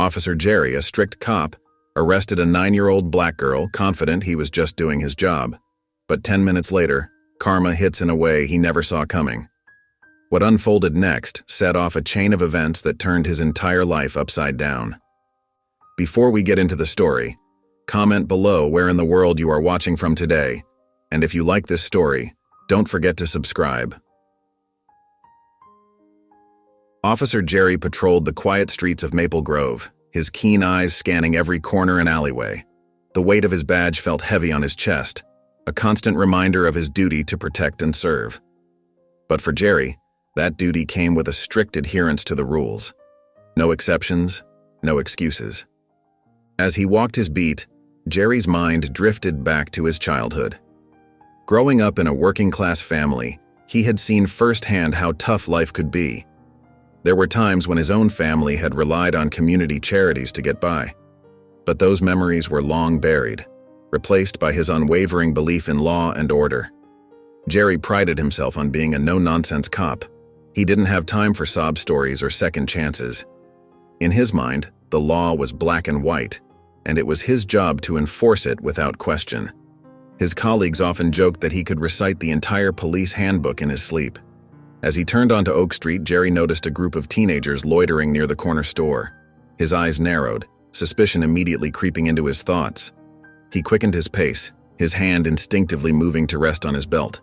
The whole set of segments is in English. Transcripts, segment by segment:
Officer Jerry, a strict cop, arrested a 9-year-old black girl, confident he was just doing his job. But 10 minutes later, karma hits in a way he never saw coming. What unfolded next set off a chain of events that turned his entire life upside down. Before we get into the story, comment below where in the world you are watching from today, and if you like this story, don't forget to subscribe. Officer Jerry patrolled the quiet streets of Maple Grove, his keen eyes scanning every corner and alleyway. The weight of his badge felt heavy on his chest, a constant reminder of his duty to protect and serve. But for Jerry, that duty came with a strict adherence to the rules. No exceptions, no excuses. As he walked his beat, Jerry's mind drifted back to his childhood. Growing up in a working-class family, he had seen firsthand how tough life could be. There were times when his own family had relied on community charities to get by. But those memories were long buried, replaced by his unwavering belief in law and order. Jerry prided himself on being a no-nonsense cop. He didn't have time for sob stories or second chances. In his mind, the law was black and white, and it was his job to enforce it without question. His colleagues often joked that he could recite the entire police handbook in his sleep. As he turned onto Oak Street, Jerry noticed a group of teenagers loitering near the corner store. His eyes narrowed, suspicion immediately creeping into his thoughts. He quickened his pace, his hand instinctively moving to rest on his belt.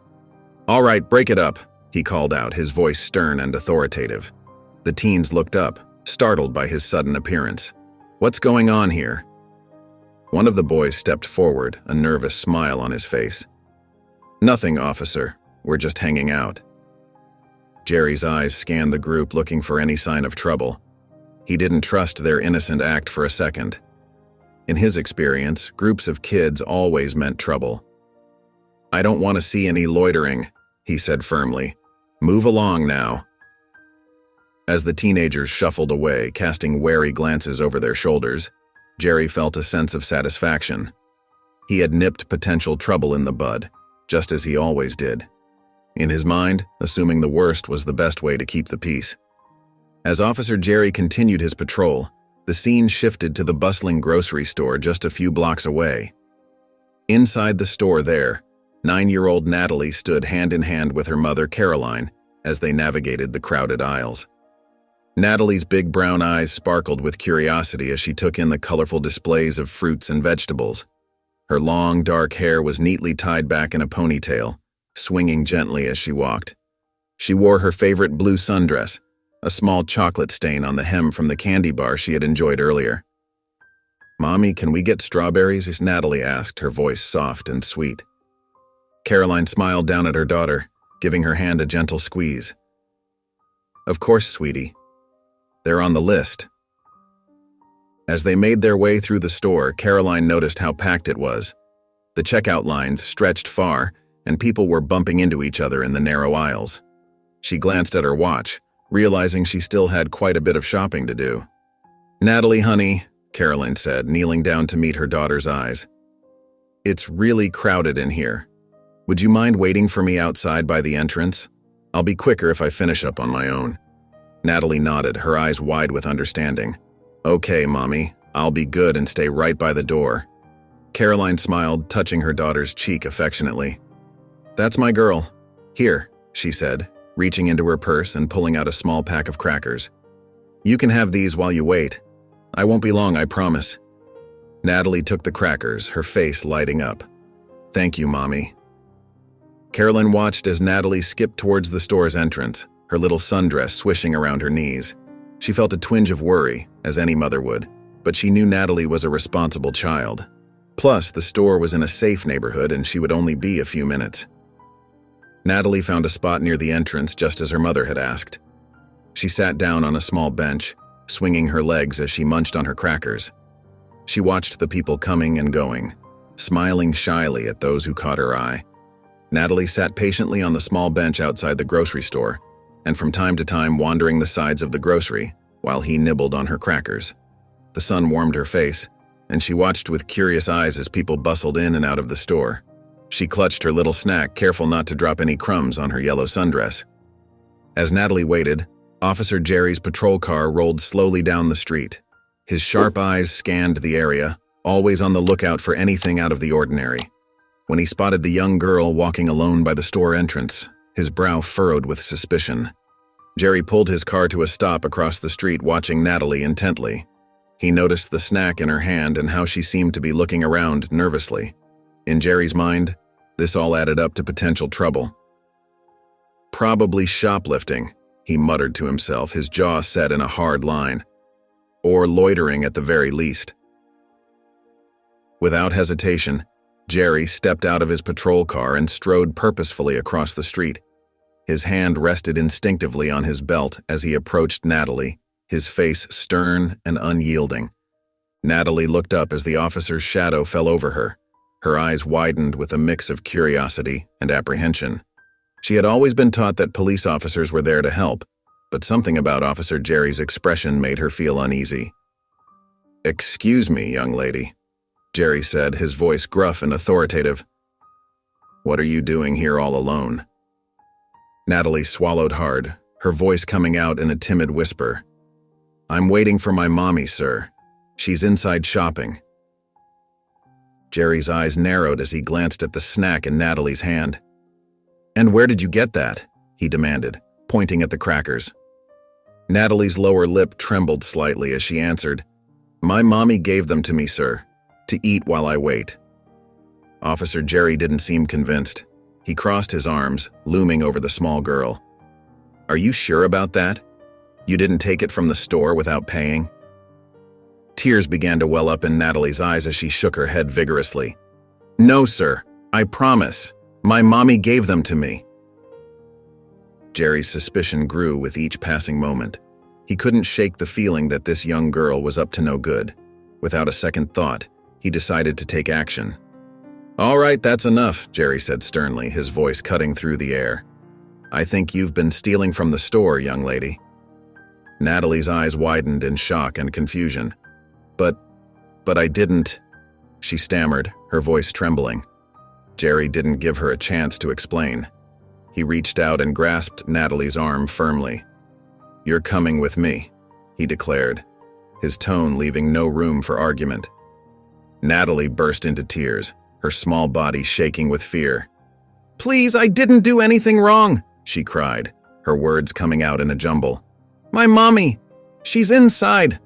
"All right, break it up," he called out, his voice stern and authoritative. The teens looked up, startled by his sudden appearance. "What's going on here?" One of the boys stepped forward, a nervous smile on his face. "Nothing, officer. We're just hanging out." Jerry's eyes scanned the group, looking for any sign of trouble. He didn't trust their innocent act for a second. In his experience, groups of kids always meant trouble. "I don't want to see any loitering," he said firmly. "Move along now." As the teenagers shuffled away, casting wary glances over their shoulders, Jerry felt a sense of satisfaction. He had nipped potential trouble in the bud, just as he always did. In his mind, assuming the worst was the best way to keep the peace. As Officer Jerry continued his patrol, the scene shifted to the bustling grocery store just a few blocks away. Inside the store there, 9-year-old Natalie stood hand in hand with her mother, Caroline, as they navigated the crowded aisles. Natalie's big brown eyes sparkled with curiosity as she took in the colorful displays of fruits and vegetables. Her long, dark hair was neatly tied back in a ponytail, swinging gently as she walked. She wore her favorite blue sundress, a small chocolate stain on the hem from the candy bar she had enjoyed earlier. "Mommy, can we get strawberries?" Natalie asked, her voice soft and sweet. Caroline smiled down at her daughter, giving her hand a gentle squeeze. "Of course, sweetie. They're on the list." As they made their way through the store, Caroline noticed how packed it was. The checkout lines stretched far, and people were bumping into each other in the narrow aisles. She glanced at her watch, realizing she still had quite a bit of shopping to do. "Natalie, honey," Caroline said, kneeling down to meet her daughter's eyes. "It's really crowded in here. Would you mind waiting for me outside by the entrance? I'll be quicker if I finish up on my own." Natalie nodded, her eyes wide with understanding. "Okay, Mommy, I'll be good and stay right by the door." Caroline smiled, touching her daughter's cheek affectionately. "That's my girl. Here," she said, reaching into her purse and pulling out a small pack of crackers. "You can have these while you wait. I won't be long, I promise." Natalie took the crackers, her face lighting up. "Thank you, Mommy." Caroline watched as Natalie skipped towards the store's entrance, her little sundress swishing around her knees. She felt a twinge of worry, as any mother would, but she knew Natalie was a responsible child. Plus, the store was in a safe neighborhood and she would only be a few minutes. Natalie found a spot near the entrance just as her mother had asked. She sat down on a small bench, swinging her legs as she munched on her crackers. She watched the people coming and going, smiling shyly at those who caught her eye. Natalie sat patiently on the small bench outside the grocery store, and from time to time wandering the sides of the grocery, while he nibbled on her crackers. The sun warmed her face, and she watched with curious eyes as people bustled in and out of the store. She clutched her little snack, careful not to drop any crumbs on her yellow sundress. As Natalie waited, Officer Jerry's patrol car rolled slowly down the street. His sharp eyes scanned the area, always on the lookout for anything out of the ordinary. When he spotted the young girl walking alone by the store entrance, his brow furrowed with suspicion. Jerry pulled his car to a stop across the street, watching Natalie intently. He noticed the snack in her hand and how she seemed to be looking around nervously. In Jerry's mind, this all added up to potential trouble. Probably shoplifting, he muttered to himself, his jaw set in a hard line. Or loitering at the very least. Without hesitation, Jerry stepped out of his patrol car and strode purposefully across the street. His hand rested instinctively on his belt as he approached Natalie, his face stern and unyielding. Natalie looked up as the officer's shadow fell over her. Her eyes widened with a mix of curiosity and apprehension. She had always been taught that police officers were there to help, but something about Officer Jerry's expression made her feel uneasy. "Excuse me, young lady," Jerry said, his voice gruff and authoritative. "What are you doing here all alone?" Natalie swallowed hard, her voice coming out in a timid whisper. "I'm waiting for my mommy, sir. She's inside shopping." Jerry's eyes narrowed as he glanced at the snack in Natalie's hand. "And where did you get that?" he demanded, pointing at the crackers. Natalie's lower lip trembled slightly as she answered, "My mommy gave them to me, sir, to eat while I wait." Officer Jerry didn't seem convinced. He crossed his arms, looming over the small girl. "Are you sure about that? You didn't take it from the store without paying?" Tears began to well up in Natalie's eyes as she shook her head vigorously. "No, sir. I promise. My mommy gave them to me." Jerry's suspicion grew with each passing moment. He couldn't shake the feeling that this young girl was up to no good. Without a second thought, he decided to take action. "All right, that's enough," Jerry said sternly, his voice cutting through the air. "I think you've been stealing from the store, young lady." Natalie's eyes widened in shock and confusion. But I didn't," she stammered, her voice trembling. Jerry didn't give her a chance to explain. He reached out and grasped Natalie's arm firmly. "You're coming with me," he declared, his tone leaving no room for argument. Natalie burst into tears, her small body shaking with fear. "Please, I didn't do anything wrong," she cried, her words coming out in a jumble. "My mommy, she's inside.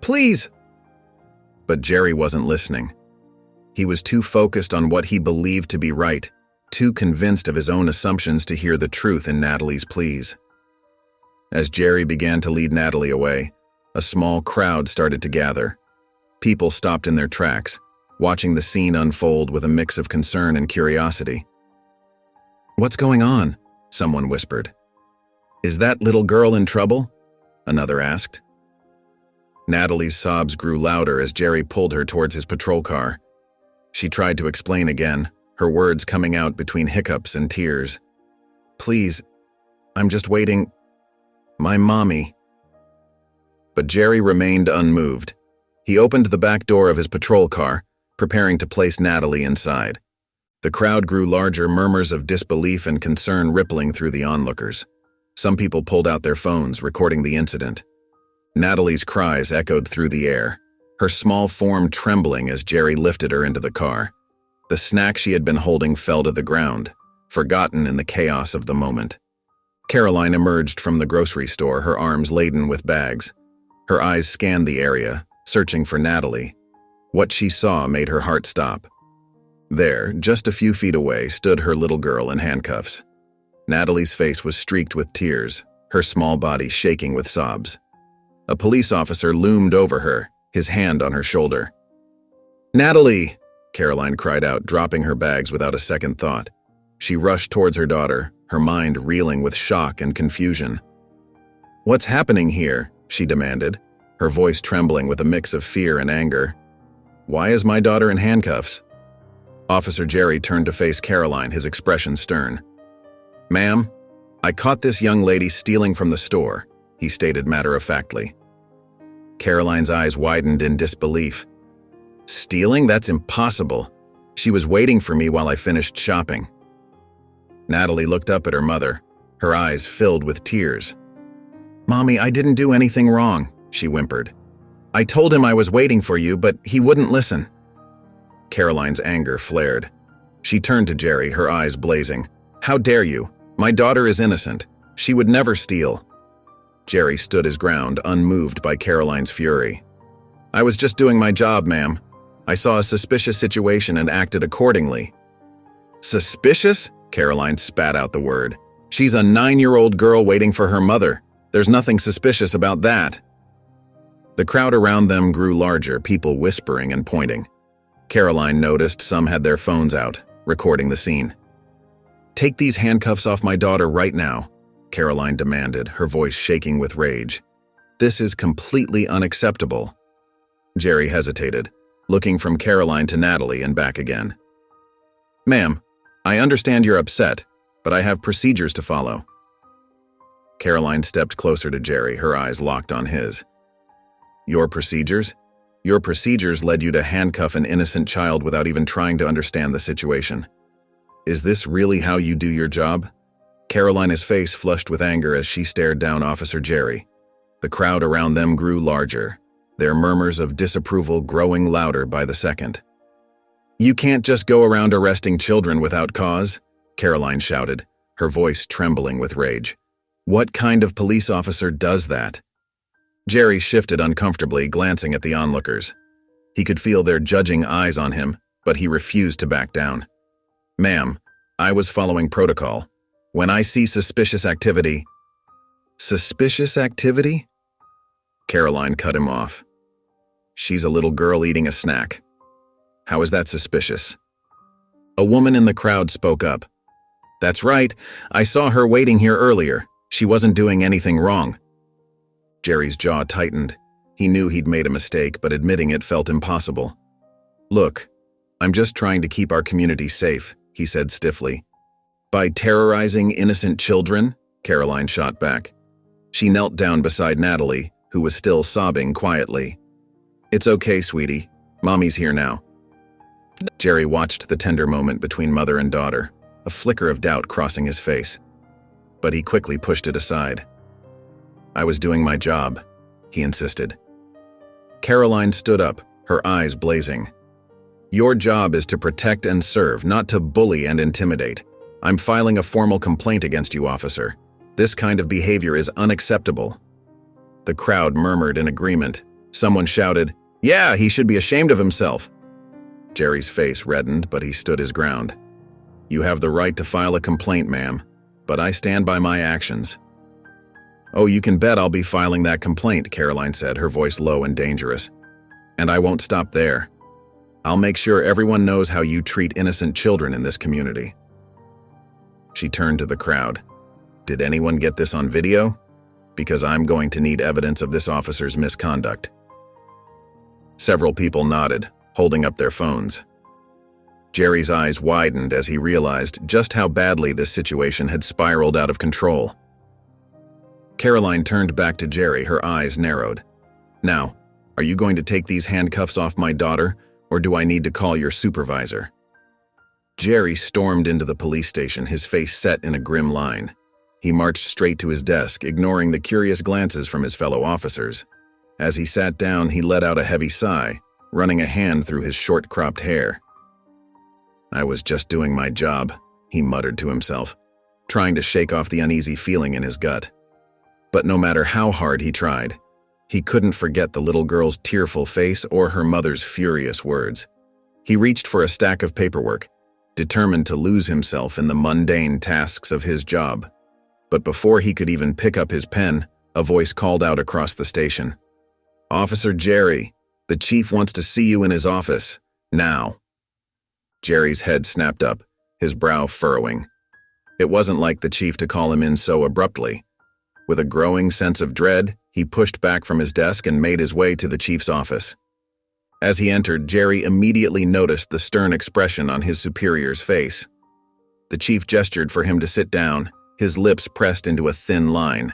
Please." But Jerry wasn't listening. He was too focused on what he believed to be right, too convinced of his own assumptions to hear the truth in Natalie's pleas. As Jerry began to lead Natalie away, a small crowd started to gather. People stopped in their tracks, watching the scene unfold with a mix of concern and curiosity. "What's going on?" someone whispered. "Is that little girl in trouble?" another asked. Natalie's sobs grew louder as Jerry pulled her towards his patrol car. She tried to explain again, her words coming out between hiccups and tears. "Please, I'm just waiting. My mommy." But Jerry remained unmoved. He opened the back door of his patrol car, preparing to place Natalie inside. The crowd grew larger, murmurs of disbelief and concern rippling through the onlookers. Some people pulled out their phones, recording the incident. Natalie's cries echoed through the air, her small form trembling as Jerry lifted her into the car. The snack she had been holding fell to the ground, forgotten in the chaos of the moment. Caroline emerged from the grocery store, her arms laden with bags. Her eyes scanned the area, searching for Natalie. What she saw made her heart stop. There, just a few feet away, stood her little girl in handcuffs. Natalie's face was streaked with tears, her small body shaking with sobs. A police officer loomed over her, his hand on her shoulder. "Natalie!" Caroline cried out, dropping her bags without a second thought. She rushed towards her daughter, her mind reeling with shock and confusion. "What's happening here?" she demanded, her voice trembling with a mix of fear and anger. "Why is my daughter in handcuffs?" Officer Jerry turned to face Caroline, his expression stern. "Ma'am, I caught this young lady stealing from the store," he stated matter-of-factly. Caroline's eyes widened in disbelief. "Stealing? That's impossible. She was waiting for me while I finished shopping." Natalie looked up at her mother, her eyes filled with tears. "Mommy, I didn't do anything wrong," she whimpered. I told him I was waiting for you, but he wouldn't listen." Caroline's anger flared. She turned to Jerry, her eyes blazing. "How dare you? My daughter is innocent. She would never steal." Jerry stood his ground, unmoved by Caroline's fury. "I was just doing my job, ma'am. I saw a suspicious situation and acted accordingly." "Suspicious?" Caroline spat out the word. "She's a 9-year-old girl waiting for her mother. There's nothing suspicious about that." The crowd around them grew larger, people whispering and pointing. Caroline noticed some had their phones out, recording the scene. "Take these handcuffs off my daughter right now," Caroline demanded, her voice shaking with rage. "This is completely unacceptable." Jerry hesitated, looking from Caroline to Natalie and back again. "Ma'am, I understand you're upset, but I have procedures to follow." Caroline stepped closer to Jerry, her eyes locked on his. "Your procedures? Your procedures led you to handcuff an innocent child without even trying to understand the situation. Is this really how you do your job?" Caroline's face flushed with anger as she stared down Officer Jerry. The crowd around them grew larger, their murmurs of disapproval growing louder by the second. "You can't just go around arresting children without cause," Caroline shouted, her voice trembling with rage. "What kind of police officer does that?" Jerry shifted uncomfortably, glancing at the onlookers. He could feel their judging eyes on him, but he refused to back down. "Ma'am, I was following protocol. When I see suspicious activity—" "Suspicious activity?" Caroline cut him off. "She's a little girl eating a snack. How is that suspicious?" A woman in the crowd spoke up. "That's right. I saw her waiting here earlier. She wasn't doing anything wrong." Jerry's jaw tightened. He knew he'd made a mistake, but admitting it felt impossible. "Look, I'm just trying to keep our community safe," he said stiffly. "By terrorizing innocent children?" Caroline shot back. She knelt down beside Natalie, who was still sobbing quietly. "It's okay, sweetie. Mommy's here now." Jerry watched the tender moment between mother and daughter, a flicker of doubt crossing his face. But he quickly pushed it aside. "I was doing my job," he insisted. Caroline stood up, her eyes blazing. "Your job is to protect and serve, not to bully and intimidate. I'm filing a formal complaint against you, officer. This kind of behavior is unacceptable." The crowd murmured in agreement. Someone shouted, "Yeah, he should be ashamed of himself." Jerry's face reddened, but he stood his ground. "You have the right to file a complaint, ma'am, but I stand by my actions." "Oh, you can bet I'll be filing that complaint," Caroline said, her voice low and dangerous. "And I won't stop there. I'll make sure everyone knows how you treat innocent children in this community." She turned to the crowd. "Did anyone get this on video? Because I'm going to need evidence of this officer's misconduct." Several people nodded, holding up their phones. Jerry's eyes widened as he realized just how badly this situation had spiraled out of control. Caroline turned back to Jerry, her eyes narrowed. "Now, are you going to take these handcuffs off my daughter, or do I need to call your supervisor?" Jerry stormed into the police station, his face set in a grim line. He marched straight to his desk, ignoring the curious glances from his fellow officers. As he sat down, he let out a heavy sigh, running a hand through his short-cropped hair. "I was just doing my job," he muttered to himself, trying to shake off the uneasy feeling in his gut. But no matter how hard he tried, he couldn't forget the little girl's tearful face or her mother's furious words. He reached for a stack of paperwork, determined to lose himself in the mundane tasks of his job. But before he could even pick up his pen, a voice called out across the station. "Officer Jerry, the chief wants to see you in his office, now." Jerry's head snapped up, his brow furrowing. It wasn't like the chief to call him in so abruptly. With a growing sense of dread, he pushed back from his desk and made his way to the chief's office. As he entered, Jerry immediately noticed the stern expression on his superior's face. The chief gestured for him to sit down, his lips pressed into a thin line.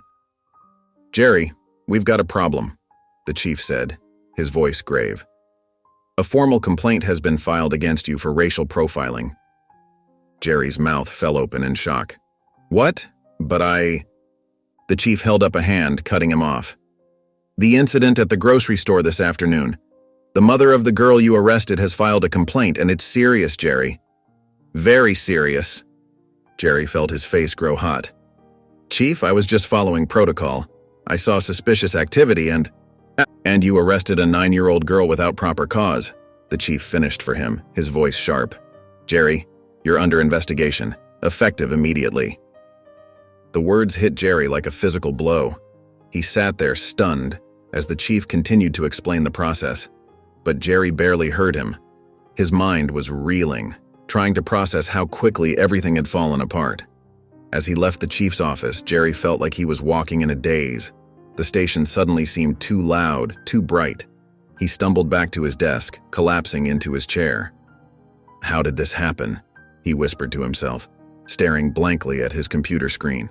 "Jerry, we've got a problem," the chief said, his voice grave. "A formal complaint has been filed against you for racial profiling." Jerry's mouth fell open in shock. "What? But I—" The chief held up a hand, cutting him off. The incident at the grocery store this afternoon. The mother of the girl you arrested has filed a complaint, and it's serious, Jerry. Very serious. Jerry felt his face grow hot. Chief, I was just following protocol. I saw suspicious activity and you arrested a 9-year-old girl without proper cause. The chief finished for him, his voice sharp. Jerry, you're under investigation. Effective immediately. The words hit Jerry like a physical blow. He sat there stunned as the chief continued to explain the process. But Jerry barely heard him. His mind was reeling, trying to process how quickly everything had fallen apart. As he left the chief's office, Jerry felt like he was walking in a daze. The station suddenly seemed too loud, too bright. He stumbled back to his desk, collapsing into his chair. How did this happen? He whispered to himself, staring blankly at his computer screen.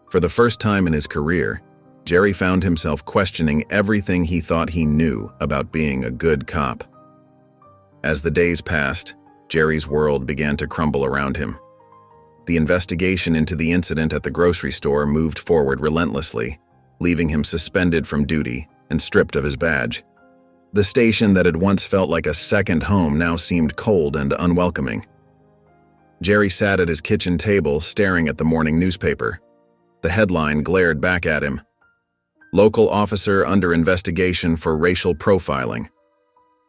For the first time in his career, Jerry found himself questioning everything he thought he knew about being a good cop. As the days passed, Jerry's world began to crumble around him. The investigation into the incident at the grocery store moved forward relentlessly, leaving him suspended from duty and stripped of his badge. The station that had once felt like a second home now seemed cold and unwelcoming. Jerry sat at his kitchen table, staring at the morning newspaper. The headline glared back at him. Local officer under investigation for racial profiling.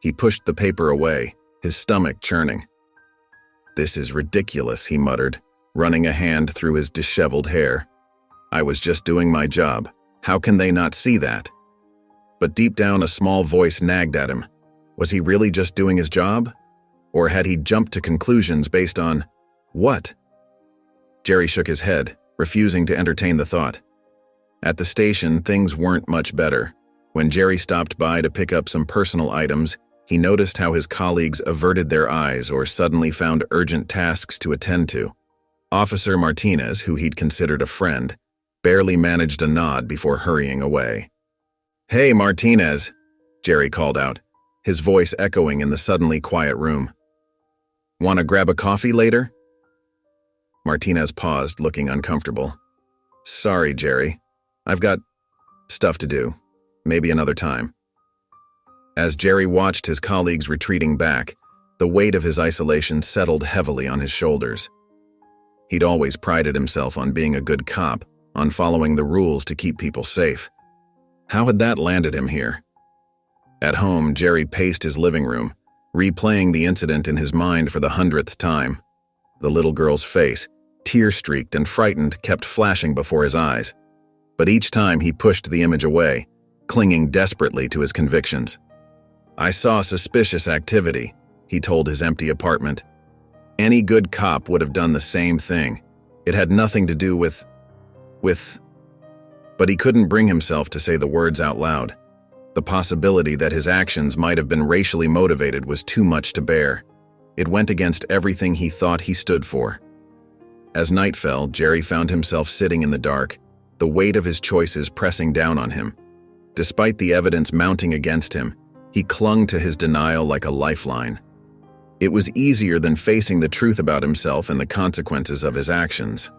He pushed the paper away, his stomach churning. This is ridiculous, he muttered, running a hand through his disheveled hair. I was just doing my job. How can they not see that? But deep down, a small voice nagged at him. Was he really just doing his job? Or had he jumped to conclusions based on what? Jerry shook his head, refusing to entertain the thought. At the station, things weren't much better. When Jerry stopped by to pick up some personal items, he noticed how his colleagues averted their eyes or suddenly found urgent tasks to attend to. Officer Martinez, who he'd considered a friend, barely managed a nod before hurrying away. Hey, Martinez, Jerry called out, his voice echoing in the suddenly quiet room. Want to grab a coffee later? Martinez paused, looking uncomfortable. Sorry, Jerry. I've got stuff to do. Maybe another time. As Jerry watched his colleagues retreating back, the weight of his isolation settled heavily on his shoulders. He'd always prided himself on being a good cop, on following the rules to keep people safe. How had that landed him here? At home, Jerry paced his living room, replaying the incident in his mind for the 100th time. The little girl's face, tear-streaked and frightened, kept flashing before his eyes. But each time he pushed the image away, clinging desperately to his convictions. I saw suspicious activity, he told his empty apartment. Any good cop would have done the same thing. It had nothing to do with... But he couldn't bring himself to say the words out loud. The possibility that his actions might have been racially motivated was too much to bear. It went against everything he thought he stood for. As night fell, Jerry found himself sitting in the dark, the weight of his choices pressing down on him. Despite the evidence mounting against him, he clung to his denial like a lifeline. It was easier than facing the truth about himself and the consequences of his actions.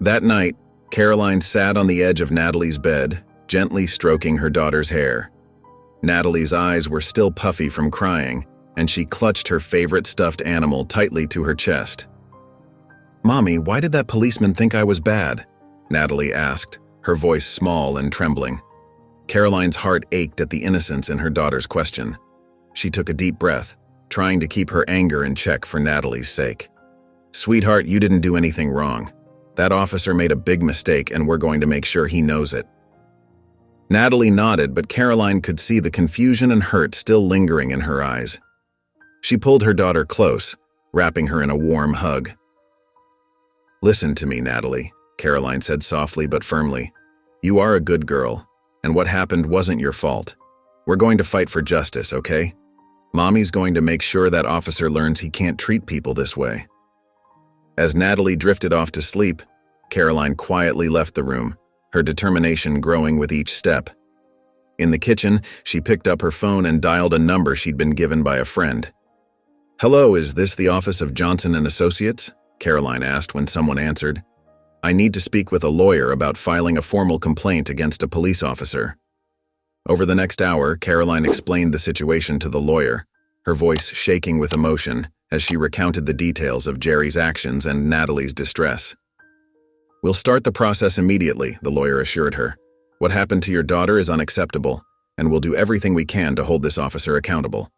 That night, Caroline sat on the edge of Natalie's bed, gently stroking her daughter's hair. Natalie's eyes were still puffy from crying, and she clutched her favorite stuffed animal tightly to her chest. Mommy, why did that policeman think I was bad? Natalie asked, her voice small and trembling. Caroline's heart ached at the innocence in her daughter's question. She took a deep breath, trying to keep her anger in check for Natalie's sake. Sweetheart, you didn't do anything wrong. That officer made a big mistake, and we're going to make sure he knows it. Natalie nodded, but Caroline could see the confusion and hurt still lingering in her eyes. She pulled her daughter close, wrapping her in a warm hug. Listen to me, Natalie, Caroline said softly but firmly. You are a good girl, and what happened wasn't your fault. We're going to fight for justice, okay? Mommy's going to make sure that officer learns he can't treat people this way. As Natalie drifted off to sleep, Caroline quietly left the room, her determination growing with each step. In the kitchen, she picked up her phone and dialed a number she'd been given by a friend. Hello, is this the office of Johnson & Associates? Caroline asked when someone answered. I need to speak with a lawyer about filing a formal complaint against a police officer. Over the next hour, Caroline explained the situation to the lawyer, her voice shaking with emotion as she recounted the details of Jerry's actions and Natalie's distress. "We'll start the process immediately," the lawyer assured her. "What happened to your daughter is unacceptable, and we'll do everything we can to hold this officer accountable."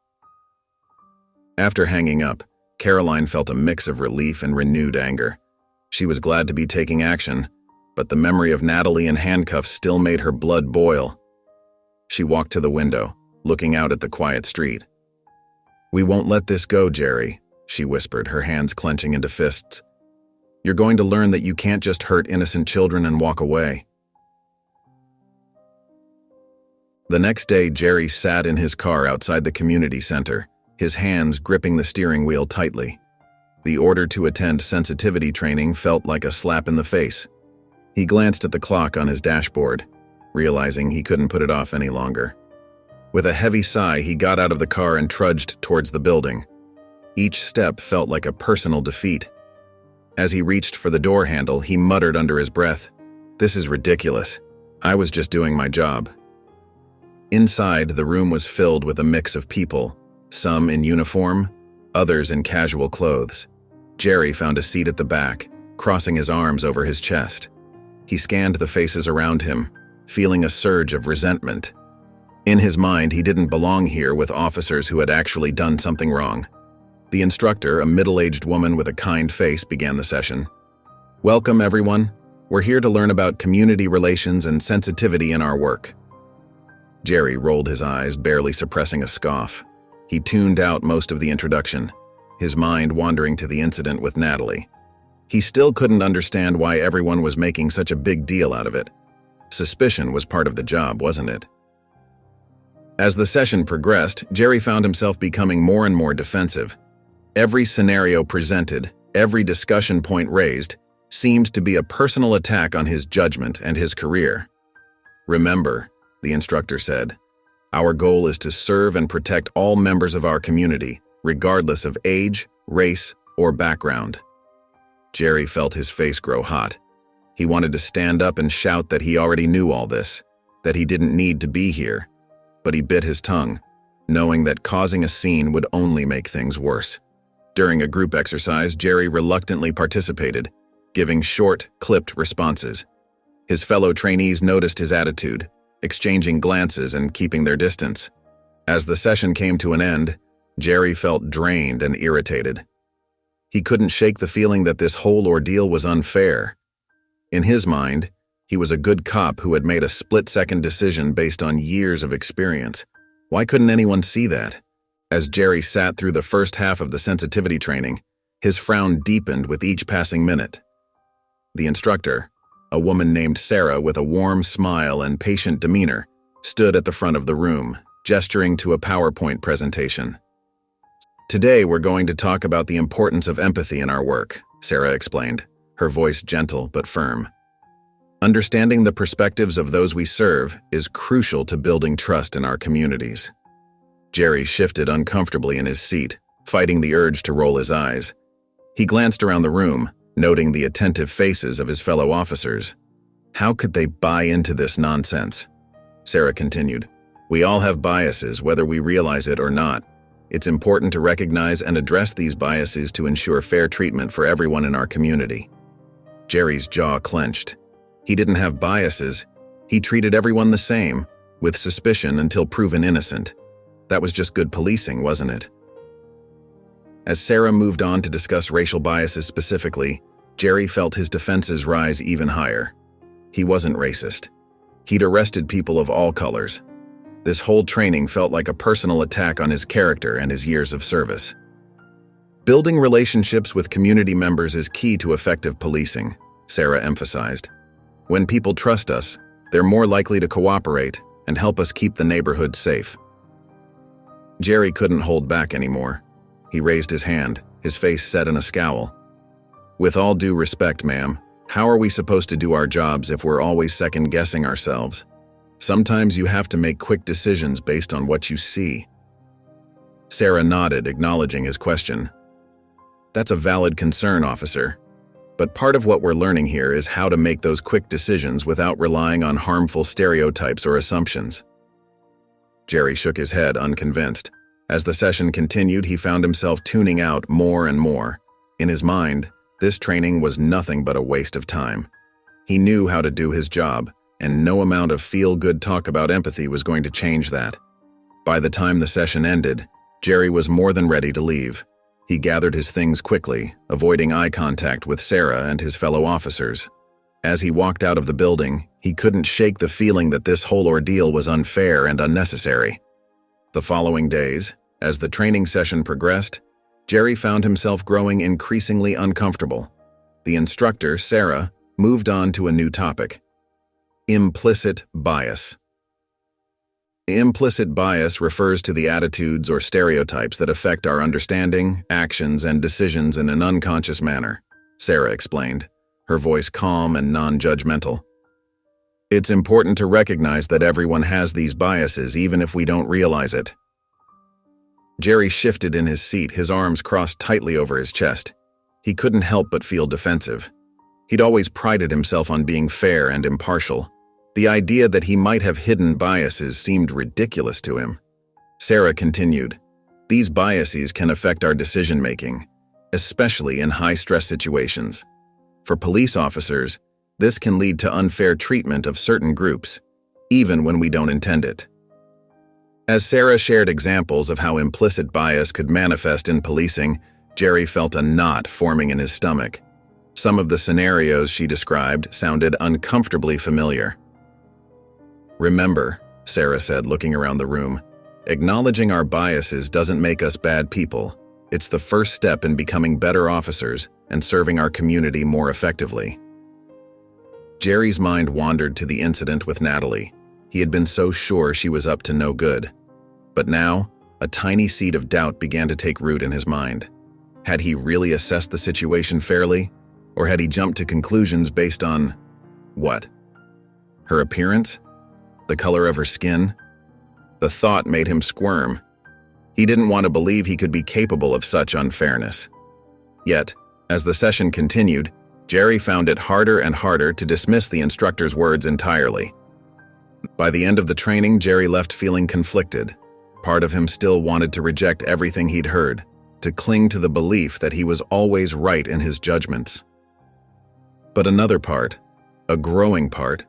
After hanging up, Caroline felt a mix of relief and renewed anger. She was glad to be taking action, but the memory of Natalie in handcuffs still made her blood boil. She walked to the window, looking out at the quiet street. "We won't let this go, Jerry," she whispered, her hands clenching into fists. "You're going to learn that you can't just hurt innocent children and walk away." The next day, Jerry sat in his car outside the community center, his hands gripping the steering wheel tightly. The order to attend sensitivity training felt like a slap in the face. He glanced at the clock on his dashboard, realizing he couldn't put it off any longer. With a heavy sigh, he got out of the car and trudged towards the building. Each step felt like a personal defeat. As he reached for the door handle, he muttered under his breath, "This is ridiculous. I was just doing my job." Inside, the room was filled with a mix of people, some in uniform, others in casual clothes. Jerry found a seat at the back, crossing his arms over his chest. He scanned the faces around him, feeling a surge of resentment. In his mind, he didn't belong here with officers who had actually done something wrong. The instructor, a middle-aged woman with a kind face, began the session. "Welcome, everyone. We're here to learn about community relations and sensitivity in our work." Jerry rolled his eyes, barely suppressing a scoff. He tuned out most of the introduction, his mind wandering to the incident with Natalie. He still couldn't understand why everyone was making such a big deal out of it. Suspicion was part of the job, wasn't it? As the session progressed, Jerry found himself becoming more and more defensive. Every scenario presented, every discussion point raised, seemed to be a personal attack on his judgment and his career. "Remember," the instructor said, "our goal is to serve and protect all members of our community, regardless of age, race, or background." Jerry felt his face grow hot. He wanted to stand up and shout that he already knew all this, that he didn't need to be here, but he bit his tongue, knowing that causing a scene would only make things worse. During a group exercise, Jerry reluctantly participated, giving short, clipped responses. His fellow trainees noticed his attitude, exchanging glances and keeping their distance. As the session came to an end, Jerry felt drained and irritated. He couldn't shake the feeling that this whole ordeal was unfair. In his mind, he was a good cop who had made a split-second decision based on years of experience. Why couldn't anyone see that? As Jerry sat through the first half of the sensitivity training, his frown deepened with each passing minute. The instructor, a woman named Sarah with a warm smile and patient demeanor, stood at the front of the room, gesturing to a PowerPoint presentation. "Today we're going to talk about the importance of empathy in our work," Sarah explained, her voice gentle but firm. "Understanding the perspectives of those we serve is crucial to building trust in our communities." Jerry shifted uncomfortably in his seat, fighting the urge to roll his eyes. He glanced around the room, noting the attentive faces of his fellow officers. How could they buy into this nonsense? Sarah continued, "We all have biases, whether we realize it or not. It's important to recognize and address these biases to ensure fair treatment for everyone in our community." Jerry's jaw clenched. He didn't have biases. He treated everyone the same, with suspicion until proven innocent. That was just good policing, wasn't it? As Sarah moved on to discuss racial biases specifically, Jerry felt his defenses rise even higher. He wasn't racist. He'd arrested people of all colors. This whole training felt like a personal attack on his character and his years of service. Building relationships with community members is key to effective policing, Sarah emphasized. When people trust us, they're more likely to cooperate and help us keep the neighborhood safe. Jerry couldn't hold back anymore. He raised his hand, his face set in a scowl. "With all due respect, ma'am, how are we supposed to do our jobs if we're always second-guessing ourselves? Sometimes you have to make quick decisions based on what you see." Sarah nodded, acknowledging his question. "That's a valid concern, officer. But part of what we're learning here is how to make those quick decisions without relying on harmful stereotypes or assumptions. Jerry shook his head, unconvinced. As the session continued, he found himself tuning out more and more. In his mind, this training was nothing but a waste of time. He knew how to do his job, and no amount of feel-good talk about empathy was going to change that. By the time the session ended, Jerry was more than ready to leave. He gathered his things quickly, avoiding eye contact with Sarah and his fellow officers. As he walked out of the building, he couldn't shake the feeling that this whole ordeal was unfair and unnecessary. The following days, as the training session progressed, Jerry found himself growing increasingly uncomfortable. The instructor, Sarah, moved on to a new topic: implicit bias. Implicit bias refers to the attitudes or stereotypes that affect our understanding, actions, and decisions in an unconscious manner, Sarah explained, her voice calm and non-judgmental. It's important to recognize that everyone has these biases, even if we don't realize it. Jerry shifted in his seat, his arms crossed tightly over his chest. He couldn't help but feel defensive. He'd always prided himself on being fair and impartial. The idea that he might have hidden biases seemed ridiculous to him. Sarah continued, "These biases can affect our decision-making, especially in high-stress situations. For police officers, this can lead to unfair treatment of certain groups, even when we don't intend it." As Sarah shared examples of how implicit bias could manifest in policing, Jerry felt a knot forming in his stomach. Some of the scenarios she described sounded uncomfortably familiar. "Remember," Sarah said, looking around the room, "acknowledging our biases doesn't make us bad people. It's the first step in becoming better officers and serving our community more effectively." Jerry's mind wandered to the incident with Natalie. He had been so sure she was up to no good. But now, a tiny seed of doubt began to take root in his mind. Had he really assessed the situation fairly? Or had he jumped to conclusions based on… what? Her appearance? The color of her skin? The thought made him squirm. He didn't want to believe he could be capable of such unfairness. Yet, as the session continued, Jerry found it harder and harder to dismiss the instructor's words entirely. By the end of the training, Jerry left feeling conflicted. Part of him still wanted to reject everything he'd heard, to cling to the belief that he was always right in his judgments. But another part, a growing part,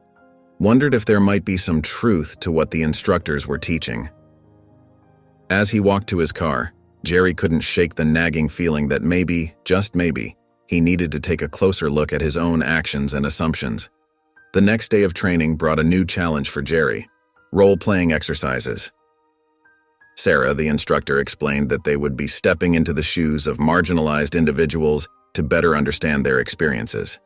wondered if there might be some truth to what the instructors were teaching. As he walked to his car, Jerry couldn't shake the nagging feeling that maybe, just maybe, he needed to take a closer look at his own actions and assumptions. The next day of training brought a new challenge for Jerry: role-playing exercises. Sarah, the instructor, explained that they would be stepping into the shoes of marginalized individuals to better understand their experiences.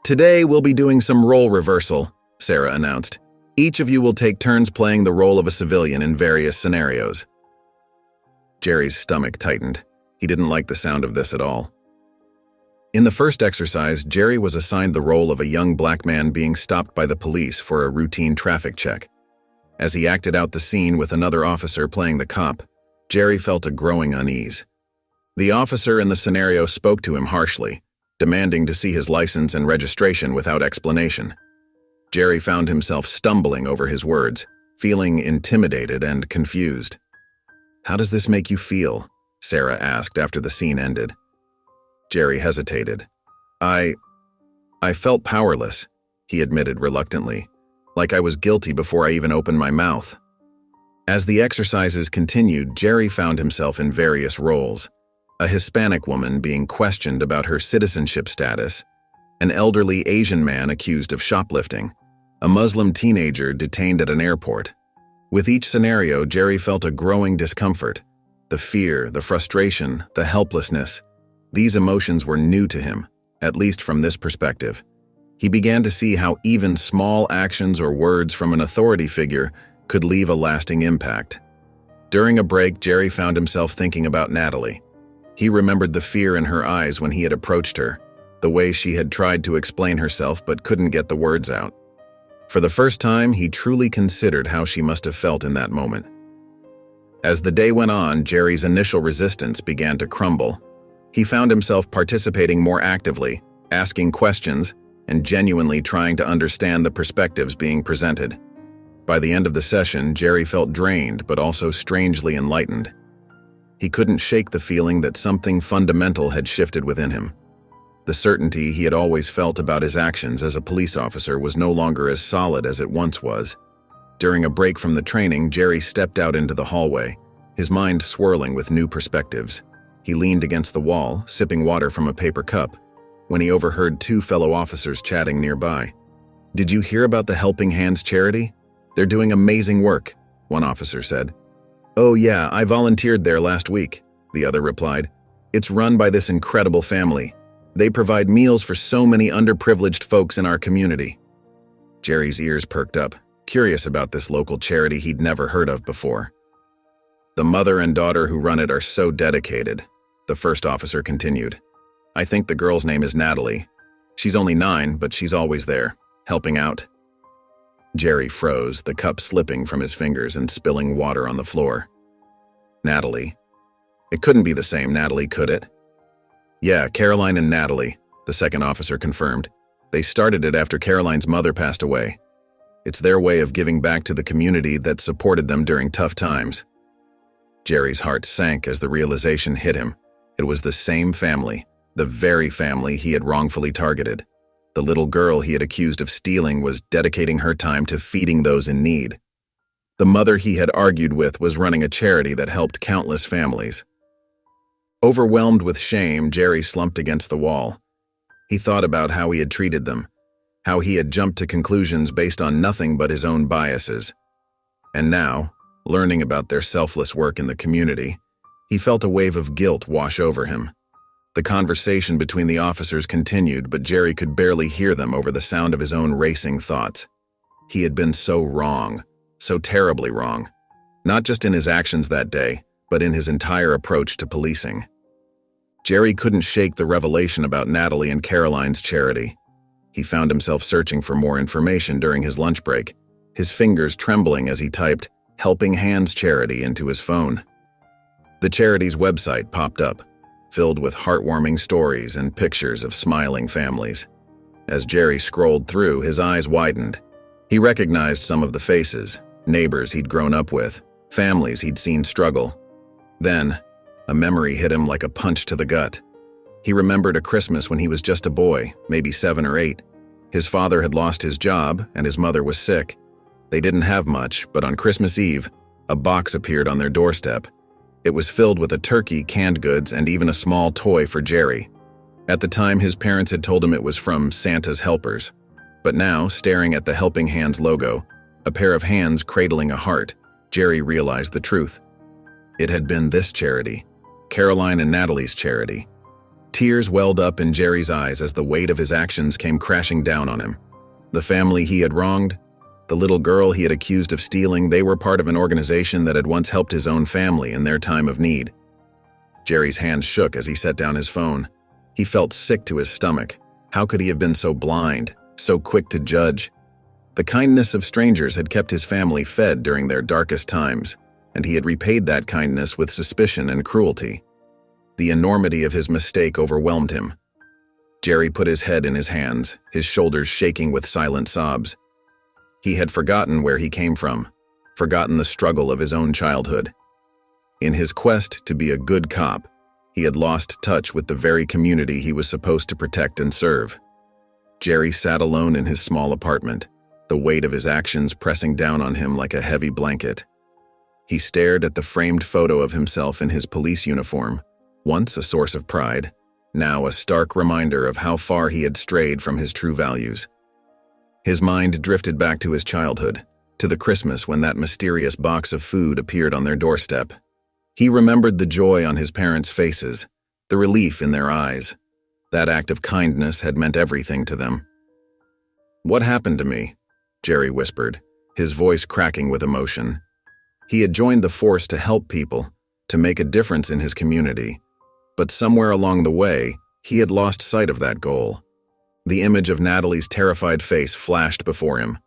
"Today we'll be doing some role reversal," Sarah announced. "Each of you will take turns playing the role of a civilian in various scenarios." Jerry's stomach tightened. He didn't like the sound of this at all. In the first exercise, Jerry was assigned the role of a young black man being stopped by the police for a routine traffic check. As he acted out the scene with another officer playing the cop, Jerry felt a growing unease. The officer in the scenario spoke to him harshly, demanding to see his license and registration without explanation. Jerry found himself stumbling over his words, feeling intimidated and confused. "How does this make you feel?" Sarah asked after the scene ended. Jerry hesitated. I felt powerless," he admitted reluctantly, "like I was guilty before I even opened my mouth." As the exercises continued, Jerry found himself in various roles: a Hispanic woman being questioned about her citizenship status, an elderly Asian man accused of shoplifting, a Muslim teenager detained at an airport. With each scenario, Jerry felt a growing discomfort. The fear, the frustration, the helplessness. These emotions were new to him, at least from this perspective. He began to see how even small actions or words from an authority figure could leave a lasting impact. During a break, Jerry found himself thinking about Natalie. He remembered the fear in her eyes when he had approached her, the way she had tried to explain herself but couldn't get the words out. For the first time, he truly considered how she must have felt in that moment. As the day went on, Jerry's initial resistance began to crumble. He found himself participating more actively, asking questions, and genuinely trying to understand the perspectives being presented. By the end of the session, Jerry felt drained but also strangely enlightened. He couldn't shake the feeling that something fundamental had shifted within him. The certainty he had always felt about his actions as a police officer was no longer as solid as it once was. During a break from the training, Jerry stepped out into the hallway, his mind swirling with new perspectives. He leaned against the wall, sipping water from a paper cup, when he overheard two fellow officers chatting nearby. "Did you hear about the Helping Hands charity? They're doing amazing work," one officer said. "Oh yeah, I volunteered there last week," the other replied. "It's run by this incredible family. They provide meals for so many underprivileged folks in our community." Jerry's ears perked up, curious about this local charity he'd never heard of before. "The mother and daughter who run it are so dedicated," the first officer continued. "I think the girl's name is Natalie. She's only 9, but she's always there, helping out." Jerry froze, the cup slipping from his fingers and spilling water on the floor. Natalie. It couldn't be the same Natalie, could it? "Yeah, Caroline and Natalie," the second officer confirmed. "They started it after Caroline's mother passed away. It's their way of giving back to the community that supported them during tough times." Jerry's heart sank as the realization hit him. It was the same family, the very family he had wrongfully targeted. The little girl he had accused of stealing was dedicating her time to feeding those in need. The mother he had argued with was running a charity that helped countless families. Overwhelmed with shame, Jerry slumped against the wall. He thought about how he had treated them, how he had jumped to conclusions based on nothing but his own biases. And now, learning about their selfless work in the community, he felt a wave of guilt wash over him. The conversation between the officers continued, but Jerry could barely hear them over the sound of his own racing thoughts. He had been so wrong, so terribly wrong, not just in his actions that day, but in his entire approach to policing. Jerry couldn't shake the revelation about Natalie and Caroline's charity. He found himself searching for more information during his lunch break, his fingers trembling as he typed Helping Hands Charity into his phone. The charity's website popped up, filled with heartwarming stories and pictures of smiling families. As Jerry scrolled through, his eyes widened. He recognized some of the faces, neighbors he'd grown up with, families he'd seen struggle. Then, a memory hit him like a punch to the gut. He remembered a Christmas when he was just a boy, maybe 7 or 8. His father had lost his job and his mother was sick. They didn't have much, but on Christmas Eve, a box appeared on their doorstep. It was filled with a turkey, canned goods, and even a small toy for Jerry. At the time, his parents had told him it was from Santa's helpers. But now, staring at the Helping Hands logo, a pair of hands cradling a heart, Jerry realized the truth. It had been this charity, Caroline and Natalie's charity. Tears welled up in Jerry's eyes as the weight of his actions came crashing down on him. The family he had wronged, the little girl he had accused of stealing, they were part of an organization that had once helped his own family in their time of need. Jerry's hands shook as he set down his phone. He felt sick to his stomach. How could he have been so blind, so quick to judge? The kindness of strangers had kept his family fed during their darkest times, and he had repaid that kindness with suspicion and cruelty. The enormity of his mistake overwhelmed him. Jerry put his head in his hands, his shoulders shaking with silent sobs. He had forgotten where he came from, forgotten the struggle of his own childhood. In his quest to be a good cop, he had lost touch with the very community he was supposed to protect and serve. Jerry sat alone in his small apartment, the weight of his actions pressing down on him like a heavy blanket. He stared at the framed photo of himself in his police uniform, once a source of pride, now a stark reminder of how far he had strayed from his true values. His mind drifted back to his childhood, to the Christmas when that mysterious box of food appeared on their doorstep. He remembered the joy on his parents' faces, the relief in their eyes. That act of kindness had meant everything to them. "What happened to me?" Jerry whispered, his voice cracking with emotion. He had joined the force to help people, to make a difference in his community. But somewhere along the way, he had lost sight of that goal. The image of Natalie's terrified face flashed before him,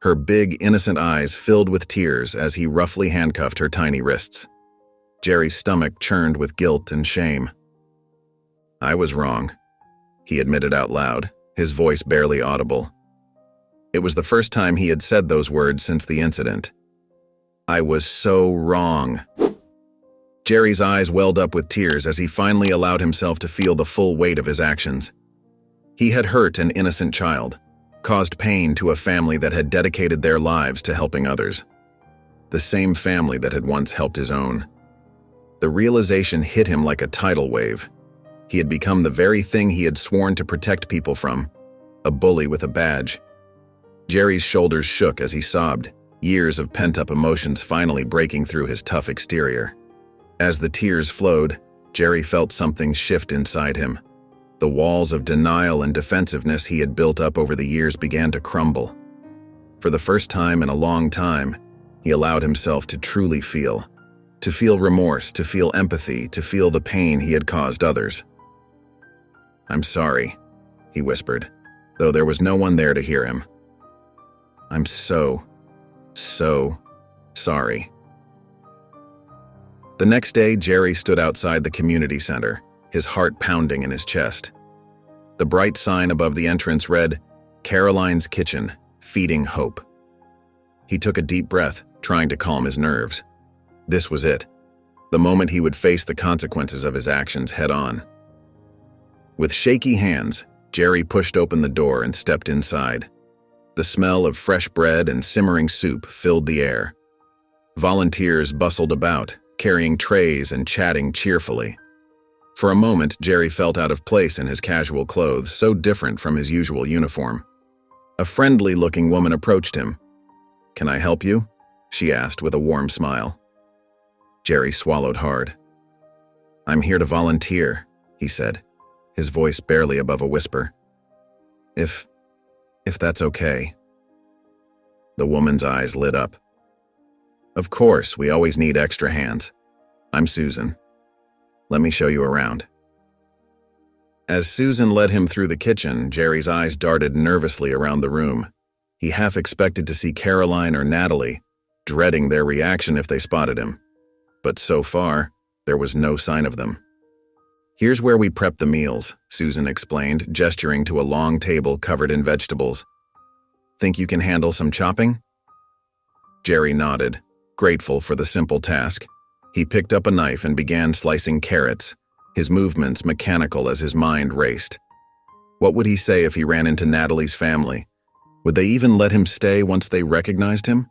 her big, innocent eyes filled with tears as he roughly handcuffed her tiny wrists. Jerry's stomach churned with guilt and shame. "I was wrong. he admitted out loud, his voice barely audible. It was the first time he had said those words since the incident. I was so wrong. Jerry's eyes welled up with tears as he finally allowed himself to feel the full weight of his actions. He had hurt an innocent child, caused pain to a family that had dedicated their lives to helping others. The same family that had once helped his own. The realization hit him like a tidal wave. He had become the very thing he had sworn to protect people from, a bully with a badge. Jerry's shoulders shook as he sobbed, years of pent-up emotions finally breaking through his tough exterior. As the tears flowed, Jerry felt something shift inside him. The walls of denial and defensiveness he had built up over the years began to crumble. For the first time in a long time, he allowed himself to truly feel. To feel remorse, to feel empathy, to feel the pain he had caused others. I'm sorry, he whispered, though there was no one there to hear him. I'm so sorry. The next day, Jerry stood outside the community center, his heart pounding in his chest. The bright sign above the entrance read, Caroline's Kitchen, Feeding Hope. He took a deep breath, trying to calm his nerves. This was it, the moment he would face the consequences of his actions head-on. With shaky hands, Jerry pushed open the door and stepped inside. The smell of fresh bread and simmering soup filled the air. Volunteers bustled about, carrying trays and chatting cheerfully. For a moment, Jerry felt out of place in his casual clothes, so different from his usual uniform. A friendly-looking woman approached him. "Can I help you?" she asked with a warm smile. Jerry swallowed hard. "I'm here to volunteer," he said, his voice barely above a whisper. If that's okay." The woman's eyes lit up. "Of course, we always need extra hands. I'm Susan. Let me show you around." As Susan led him through the kitchen, Jerry's eyes darted nervously around the room. He half expected to see Caroline or Natalie, dreading their reaction if they spotted him. But so far, there was no sign of them. "Here's where we prep the meals," Susan explained, gesturing to a long table covered in vegetables. "Think you can handle some chopping?" Jerry nodded, grateful for the simple task. He picked up a knife and began slicing carrots, his movements mechanical as his mind raced. What would he say if he ran into Natalie's family? Would they even let him stay once they recognized him?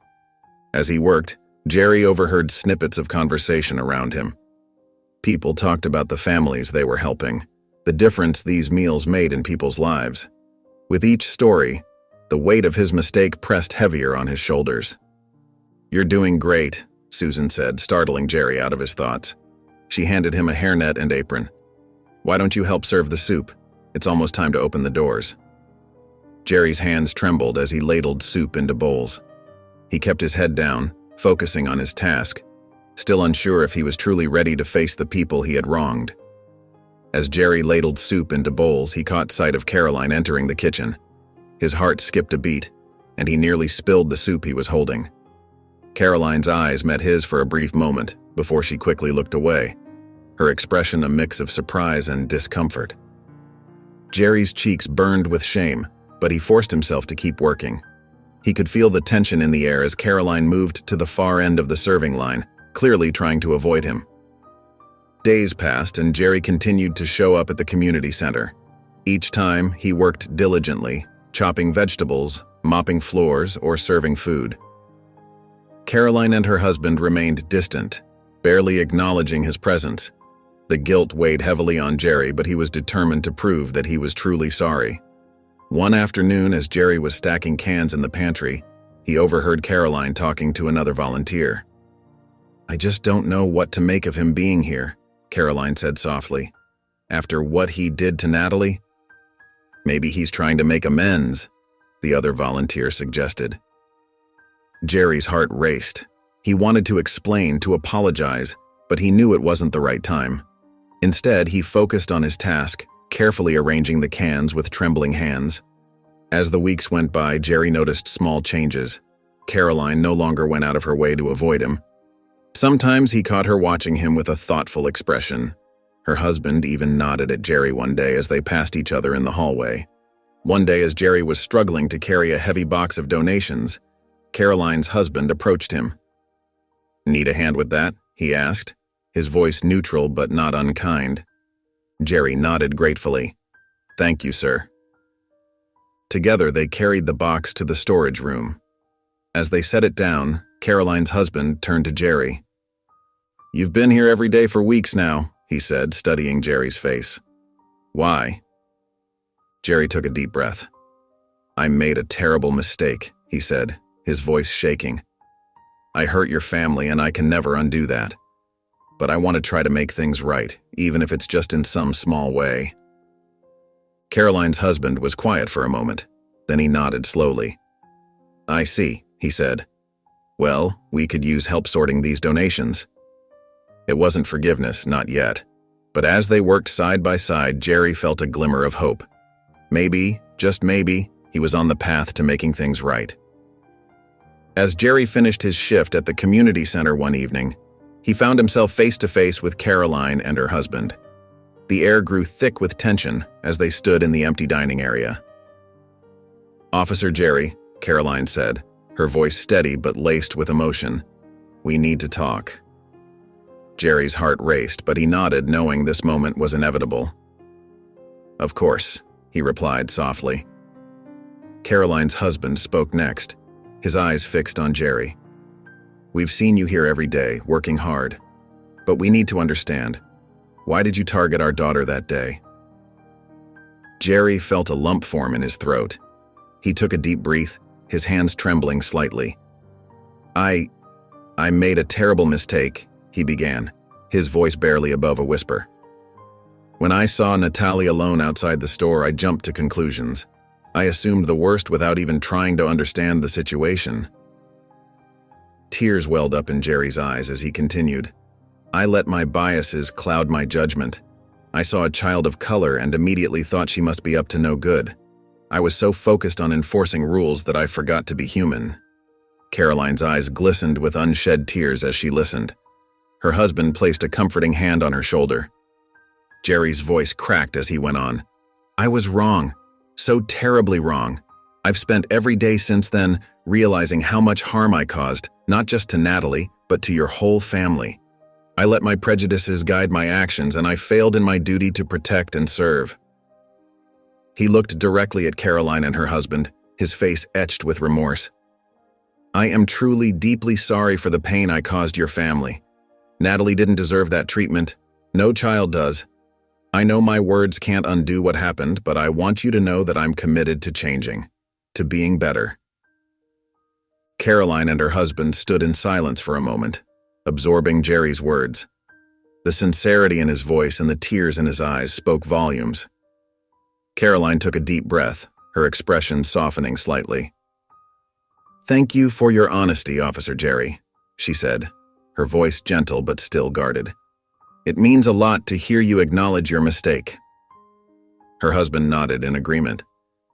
As he worked, Jerry overheard snippets of conversation around him. People talked about the families they were helping, the difference these meals made in people's lives. With each story, the weight of his mistake pressed heavier on his shoulders. "You're doing great," Susan said, startling Jerry out of his thoughts. She handed him a hairnet and apron. "Why don't you help serve the soup? It's almost time to open the doors." Jerry's hands trembled as he ladled soup into bowls. He kept his head down, focusing on his task, still unsure if he was truly ready to face the people he had wronged. As Jerry ladled soup into bowls, he caught sight of Caroline entering the kitchen. His heart skipped a beat, and he nearly spilled the soup he was holding. Caroline's eyes met his for a brief moment before she quickly looked away, her expression a mix of surprise and discomfort. Jerry's cheeks burned with shame, but he forced himself to keep working. He could feel the tension in the air as Caroline moved to the far end of the serving line, clearly trying to avoid him. Days passed and Jerry continued to show up at the community center. Each time, he worked diligently, chopping vegetables, mopping floors, or serving food. Caroline and her husband remained distant, barely acknowledging his presence. The guilt weighed heavily on Jerry, but he was determined to prove that he was truly sorry. One afternoon, as Jerry was stacking cans in the pantry, he overheard Caroline talking to another volunteer. "I just don't know what to make of him being here," Caroline said softly. "After what he did to Natalie?" "Maybe he's trying to make amends," the other volunteer suggested. Jerry's heart raced. He wanted to explain, to apologize, but he knew it wasn't the right time. Instead, he focused on his task, carefully arranging the cans with trembling hands. As the weeks went by, Jerry noticed small changes. Caroline no longer went out of her way to avoid him. Sometimes he caught her watching him with a thoughtful expression. Her husband even nodded at Jerry one day as they passed each other in the hallway. One day, as Jerry was struggling to carry a heavy box of donations, Caroline's husband approached him. "Need a hand with that?" he asked, his voice neutral but not unkind. Jerry nodded gratefully. "Thank you, sir." Together, they carried the box to the storage room. As they set it down, Caroline's husband turned to Jerry. "You've been here every day for weeks now," he said, studying Jerry's face. "Why?" Jerry took a deep breath. "I made a terrible mistake," he said, his voice shaking. "I hurt your family and I can never undo that. But I want to try to make things right, even if it's just in some small way." Caroline's husband was quiet for a moment. Then he nodded slowly. "I see," he said. "Well, we could use help sorting these donations." It wasn't forgiveness, not yet. But as they worked side by side, Jerry felt a glimmer of hope. Maybe, just maybe, he was on the path to making things right. As Jerry finished his shift at the community center one evening, he found himself face to face with Caroline and her husband. The air grew thick with tension as they stood in the empty dining area. "Officer Jerry," Caroline said, her voice steady but laced with emotion, "we need to talk." Jerry's heart raced, but he nodded, knowing this moment was inevitable. "Of course," he replied softly. Caroline's husband spoke next, his eyes fixed on Jerry. "We've seen you here every day, working hard. But we need to understand. Why did you target our daughter that day?" Jerry felt a lump form in his throat. He took a deep breath, his hands trembling slightly. I made a terrible mistake," he began, his voice barely above a whisper. "When I saw Natalie alone outside the store, I jumped to conclusions. I assumed the worst without even trying to understand the situation." Tears welled up in Jerry's eyes as he continued. "I let my biases cloud my judgment. I saw a child of color and immediately thought she must be up to no good. I was so focused on enforcing rules that I forgot to be human." Caroline's eyes glistened with unshed tears as she listened. Her husband placed a comforting hand on her shoulder. Jerry's voice cracked as he went on. "I was wrong. So terribly wrong. I've spent every day since then realizing how much harm I caused, not just to Natalie, but to your whole family. I let my prejudices guide my actions, and I failed in my duty to protect and serve." He looked directly at Caroline and her husband, his face etched with remorse. "I am truly deeply sorry for the pain I caused your family. Natalie didn't deserve that treatment. No child does. I know my words can't undo what happened, but I want you to know that I'm committed to changing, to being better." Caroline and her husband stood in silence for a moment, absorbing Jerry's words. The sincerity in his voice and the tears in his eyes spoke volumes. Caroline took a deep breath, her expression softening slightly. "Thank you for your honesty, Officer Jerry," she said, her voice gentle but still guarded. "It means a lot to hear you acknowledge your mistake." Her husband nodded in agreement.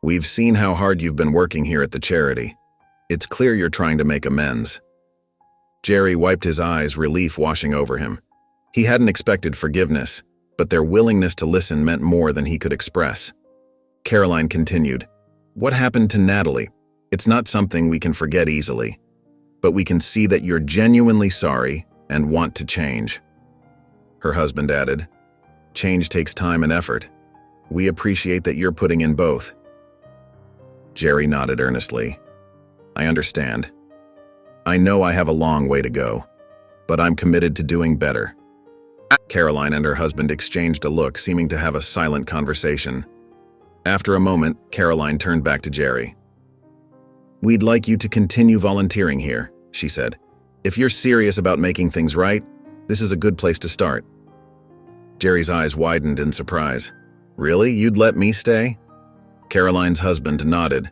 "We've seen how hard you've been working here at the charity. It's clear you're trying to make amends." Jerry wiped his eyes, relief washing over him. He hadn't expected forgiveness, but their willingness to listen meant more than he could express. Caroline continued, "What happened to Natalie? It's not something we can forget easily. But we can see that you're genuinely sorry and want to change." Her husband added, "Change takes time and effort. We appreciate that you're putting in both." Jerry nodded earnestly. "I understand. I know I have a long way to go, but I'm committed to doing better." Caroline and her husband exchanged a look, seeming to have a silent conversation. After a moment, Caroline turned back to Jerry. "We'd like you to continue volunteering here," she said. "If you're serious about making things right, this is a good place to start." Jerry's eyes widened in surprise. "Really? You'd let me stay?" Caroline's husband nodded.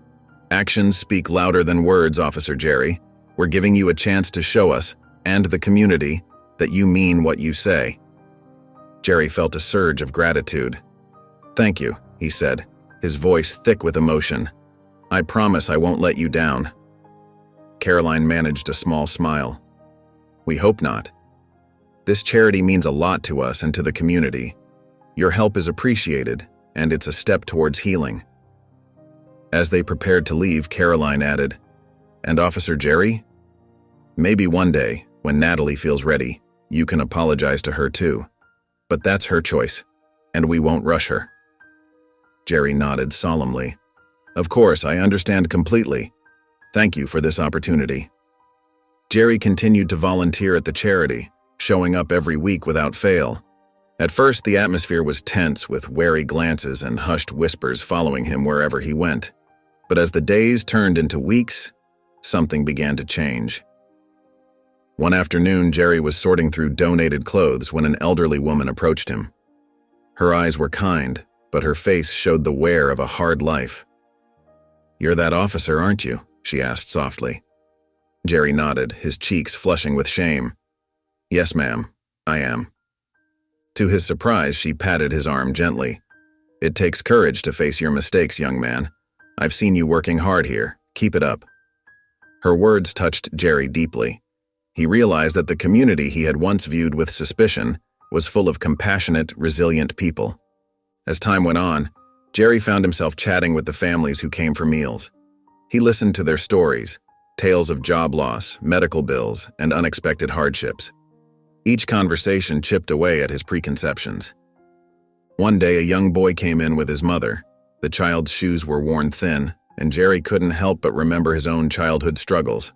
"Actions speak louder than words, Officer Jerry. We're giving you a chance to show us, and the community, that you mean what you say." Jerry felt a surge of gratitude. "Thank you," he said, his voice thick with emotion. "I promise I won't let you down." Caroline managed a small smile. "We hope not. This charity means a lot to us and to the community. Your help is appreciated, and it's a step towards healing." As they prepared to leave, Caroline added, "And Officer Jerry? Maybe one day, when Natalie feels ready, you can apologize to her too. But that's her choice, and we won't rush her." Jerry nodded solemnly. "Of course, I understand completely. Thank you for this opportunity." Jerry continued to volunteer at the charity, showing up every week without fail. At first, the atmosphere was tense, with wary glances and hushed whispers following him wherever he went. But as the days turned into weeks, something began to change. One afternoon, Jerry was sorting through donated clothes when an elderly woman approached him. Her eyes were kind, but her face showed the wear of a hard life. "You're that officer, aren't you?" she asked softly. Jerry nodded, his cheeks flushing with shame. "Yes, ma'am, I am." To his surprise, she patted his arm gently. "It takes courage to face your mistakes, young man. I've seen you working hard here. Keep it up." Her words touched Jerry deeply. He realized that the community he had once viewed with suspicion was full of compassionate, resilient people. As time went on, Jerry found himself chatting with the families who came for meals. He listened to their stories, tales of job loss, medical bills, and unexpected hardships. Each conversation chipped away at his preconceptions. One day, a young boy came in with his mother. The child's shoes were worn thin, and Jerry couldn't help but remember his own childhood struggles.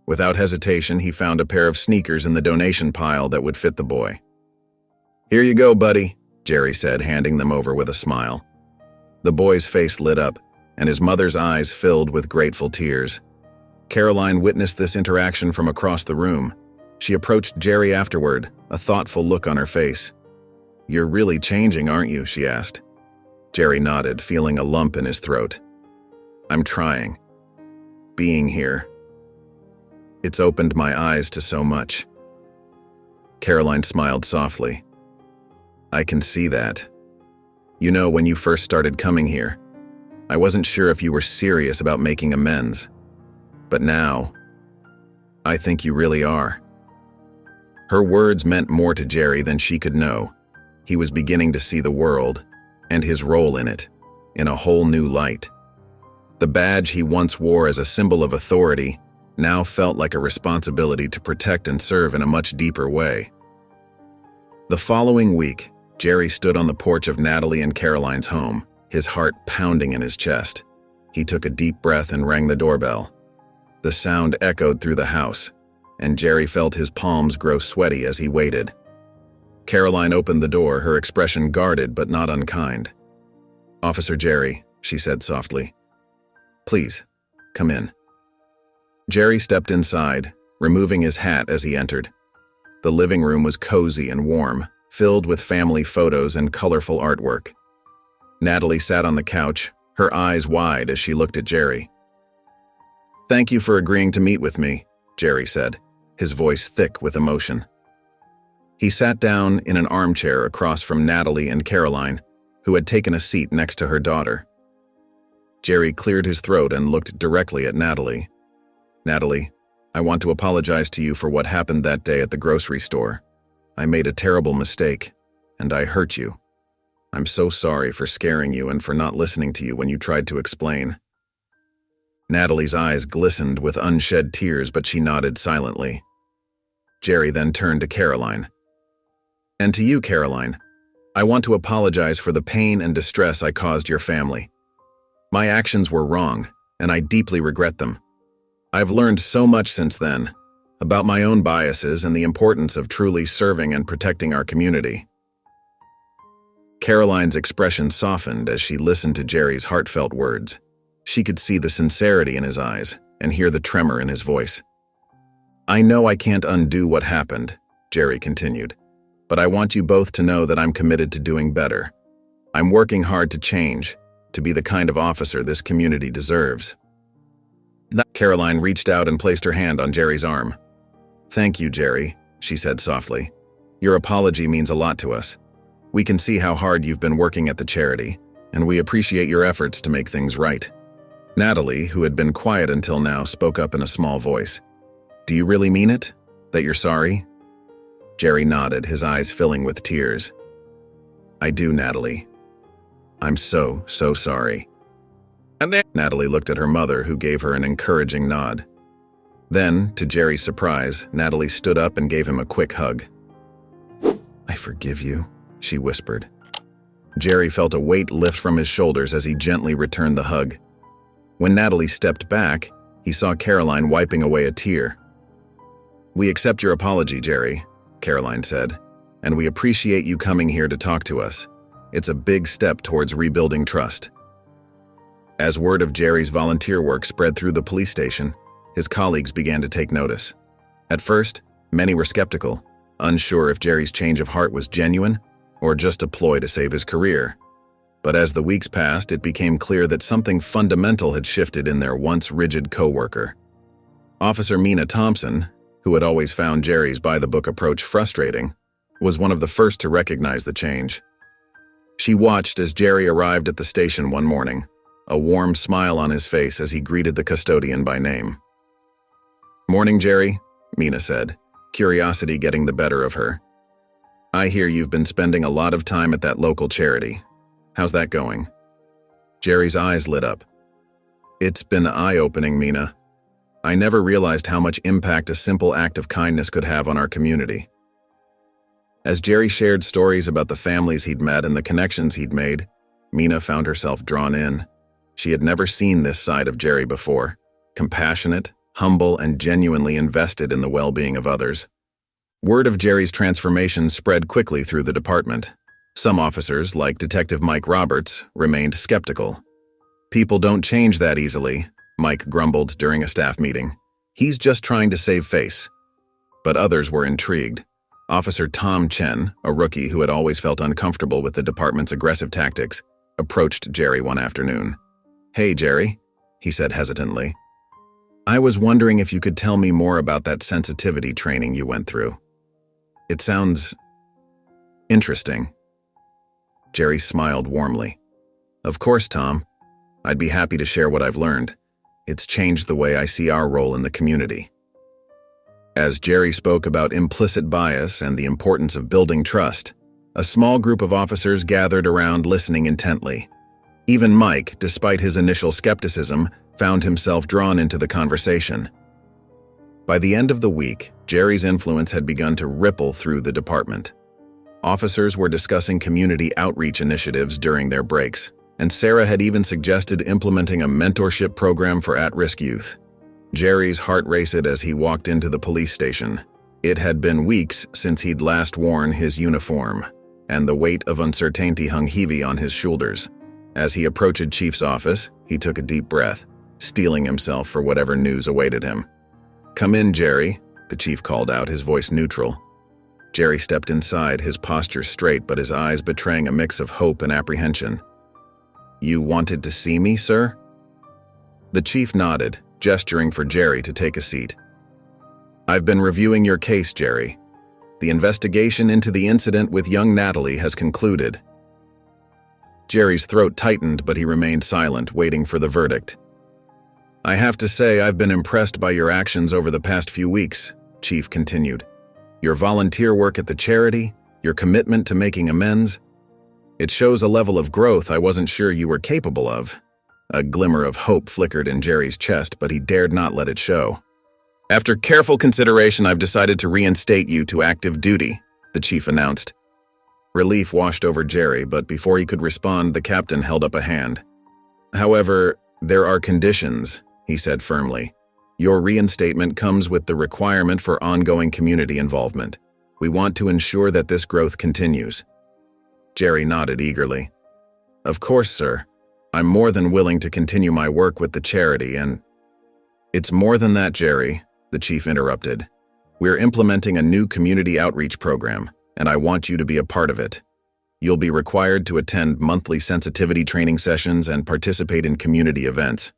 Without hesitation, he found a pair of sneakers in the donation pile that would fit the boy. "Here you go, buddy," Jerry said, handing them over with a smile. The boy's face lit up, and his mother's eyes filled with grateful tears. Caroline witnessed this interaction from across the room. She approached Jerry afterward, a thoughtful look on her face. "You're really changing, aren't you?" she asked. Jerry nodded, feeling a lump in his throat. "I'm trying. Being here. It's opened my eyes to so much." Caroline smiled softly. "I can see that. You know, when you first started coming here, I wasn't sure if you were serious about making amends. But now, I think you really are." Her words meant more to Jerry than she could know. He was beginning to see the world, and his role in it, in a whole new light. The badge he once wore as a symbol of authority now felt like a responsibility to protect and serve in a much deeper way. The following week, Jerry stood on the porch of Natalie and Caroline's home, his heart pounding in his chest. He took a deep breath and rang the doorbell. The sound echoed through the house, and Jerry felt his palms grow sweaty as he waited. Caroline opened the door, her expression guarded but not unkind. "Officer Jerry," she said softly. "Please, come in." Jerry stepped inside, removing his hat as he entered. The living room was cozy and warm, filled with family photos and colorful artwork. Natalie sat on the couch, her eyes wide as she looked at Jerry. "Thank you for agreeing to meet with me," Jerry said, his voice thick with emotion. He sat down in an armchair across from Natalie and Caroline, who had taken a seat next to her daughter. Jerry cleared his throat and looked directly at Natalie. "Natalie, I want to apologize to you for what happened that day at the grocery store. I made a terrible mistake, and I hurt you. I'm so sorry for scaring you and for not listening to you when you tried to explain." Natalie's eyes glistened with unshed tears, but she nodded silently. Jerry then turned to Caroline. "And to you, Caroline, I want to apologize for the pain and distress I caused your family. My actions were wrong, and I deeply regret them. I've learned so much since then, about my own biases and the importance of truly serving and protecting our community." Caroline's expression softened as she listened to Jerry's heartfelt words. She could see the sincerity in his eyes and hear the tremor in his voice. "I know I can't undo what happened," Jerry continued, "but I want you both to know that I'm committed to doing better. I'm working hard to change, to be the kind of officer this community deserves." Caroline reached out and placed her hand on Jerry's arm. "Thank you, Jerry," she said softly. "Your apology means a lot to us. We can see how hard you've been working at the charity, and we appreciate your efforts to make things right." Natalie, who had been quiet until now, spoke up in a small voice. "Do you really mean it? That you're sorry?" Jerry nodded, his eyes filling with tears. I do, Natalie. I'm so sorry. And then Natalie looked at her mother, who gave her an encouraging nod. Then, to Jerry's surprise, Natalie stood up and gave him a quick hug. I forgive you, she whispered. Jerry felt a weight lift from his shoulders as he gently returned the hug. When Natalie stepped back, he saw Caroline wiping away a tear. We accept your apology, Jerry, Caroline said, and we appreciate you coming here to talk to us. It's a big step towards rebuilding trust. As word of Jerry's volunteer work spread through the police station, his colleagues began to take notice. At first, many were skeptical, unsure if Jerry's change of heart was genuine or just a ploy to save his career. But as the weeks passed, it became clear that something fundamental had shifted in their once rigid co-worker. Officer Mina Thompson, who had always found Jerry's by-the-book approach frustrating, was one of the first to recognize the change. She watched as Jerry arrived at the station one morning, a warm smile on his face as he greeted the custodian by name. Morning, Jerry, Mina said, curiosity getting the better of her. I hear you've been spending a lot of time at that local charity. How's that going? Jerry's eyes lit up. It's been eye-opening, Mina. I never realized how much impact a simple act of kindness could have on our community. As Jerry shared stories about the families he'd met and the connections he'd made, Mina found herself drawn in. She had never seen this side of Jerry before, compassionate, humble, and genuinely invested in the well-being of others. Word of Jerry's transformation spread quickly through the department. Some officers, like Detective Mike Roberts, remained skeptical. People don't change that easily, Mike grumbled during a staff meeting. He's just trying to save face. But others were intrigued. Officer Tom Chen, a rookie who had always felt uncomfortable with the department's aggressive tactics, approached Jerry one afternoon. Hey, Jerry, he said hesitantly. I was wondering if you could tell me more about that sensitivity training you went through. It sounds interesting. Jerry smiled warmly. Of course, Tom. I'd be happy to share what I've learned. It's changed the way I see our role in the community. As Jerry spoke about implicit bias and the importance of building trust, a small group of officers gathered around listening intently. Even Mike, despite his initial skepticism, found himself drawn into the conversation. By the end of the week, Jerry's influence had begun to ripple through the department. Officers were discussing community outreach initiatives during their breaks, and Sarah had even suggested implementing a mentorship program for at-risk youth. Jerry's heart raced as he walked into the police station. It had been weeks since he'd last worn his uniform, and the weight of uncertainty hung heavy on his shoulders. As he approached Chief's office, he took a deep breath, steeling himself for whatever news awaited him. Come in, Jerry, the chief called out, his voice neutral. Jerry stepped inside, his posture straight but his eyes betraying a mix of hope and apprehension. You wanted to see me, sir? The chief nodded, gesturing for Jerry to take a seat. I've been reviewing your case, Jerry. The investigation into the incident with young Natalie has concluded. Jerry's throat tightened, but he remained silent, waiting for the verdict. I have to say I've been impressed by your actions over the past few weeks, Chief continued. Your volunteer work at the charity, your commitment to making amends. It shows a level of growth I wasn't sure you were capable of. A glimmer of hope flickered in Jerry's chest, but he dared not let it show. After careful consideration, I've decided to reinstate you to active duty, the chief announced. Relief washed over Jerry, but before he could respond, the captain held up a hand. However, there are conditions, he said firmly. Your reinstatement comes with the requirement for ongoing community involvement. We want to ensure that this growth continues. Jerry nodded eagerly. Of course, sir. I'm more than willing to continue my work with the charity and… It's more than that, Jerry, the chief interrupted. We're implementing a new community outreach program, and I want you to be a part of it. You'll be required to attend monthly sensitivity training sessions and participate in community events.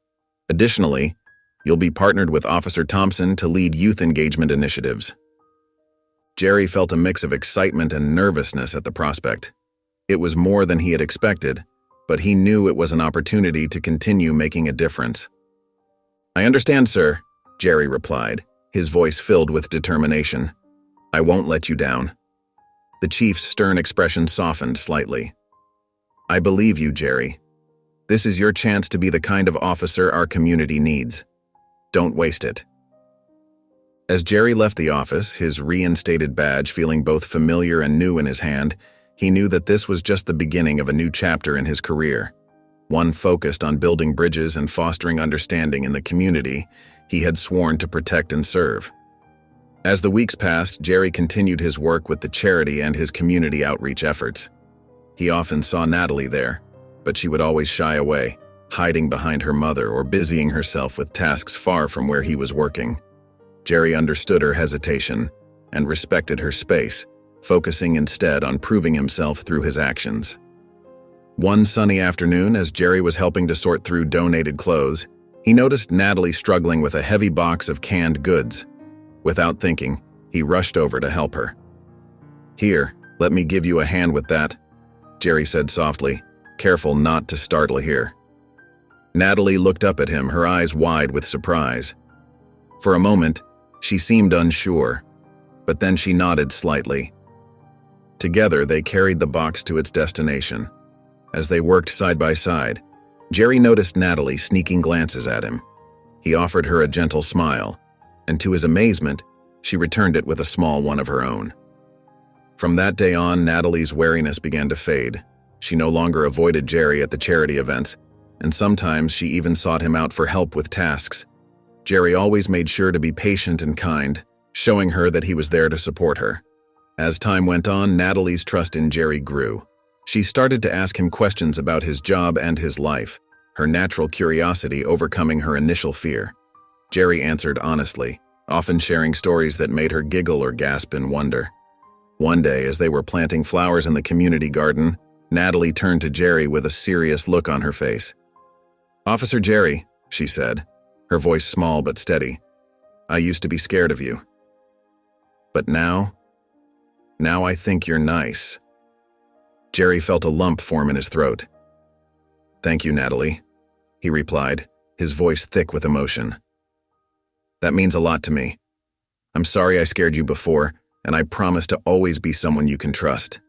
Additionally, you'll be partnered with Officer Thompson to lead youth engagement initiatives. Jerry felt a mix of excitement and nervousness at the prospect. It was more than he had expected, but he knew it was an opportunity to continue making a difference. I understand, sir, Jerry replied, his voice filled with determination. I won't let you down. The The chief's stern expression softened slightly. "I believe you, Jerry. This is your chance to be the kind of officer our community needs. Don't waste it." As Jerry left the office, his reinstated badge feeling both familiar and new in his hand, he knew that this was just the beginning of a new chapter in his career, one focused on building bridges and fostering understanding in the community he had sworn to protect and serve. As the weeks passed, Jerry continued his work with the charity and his community outreach efforts. He often saw Natalie there, but she would always shy away, hiding behind her mother or busying herself with tasks far from where he was working. Jerry understood her hesitation and respected her space, focusing instead on proving himself through his actions. One sunny afternoon, as Jerry was helping to sort through donated clothes, he noticed Natalie struggling with a heavy box of canned goods. Without thinking, he rushed over to help her. "Here, let me give you a hand with that," Jerry said softly, careful not to startle her. Natalie looked up at him, her eyes wide with surprise. For a moment, she seemed unsure, but then she nodded slightly. Together, they carried the box to its destination. As they worked side by side, Jerry noticed Natalie sneaking glances at him. He offered her a gentle smile, and to his amazement, she returned it with a small one of her own. From that day on, Natalie's wariness began to fade. She no longer avoided Jerry at the charity events, and sometimes she even sought him out for help with tasks. Jerry always made sure to be patient and kind, showing her that he was there to support her. As time went on, Natalie's trust in Jerry grew. She started to ask him questions about his job and his life, her natural curiosity overcoming her initial fear. Jerry answered honestly, often sharing stories that made her giggle or gasp in wonder. One day, as they were planting flowers in the community garden, Natalie turned to Jerry with a serious look on her face. "Officer Jerry," she said, her voice small but steady, "I used to be scared of you. But now I think you're nice." Jerry felt a lump form in his throat. "Thank you, Natalie," he replied, his voice thick with emotion. "That means a lot to me. I'm sorry I scared you before, and I promise to always be someone you can trust."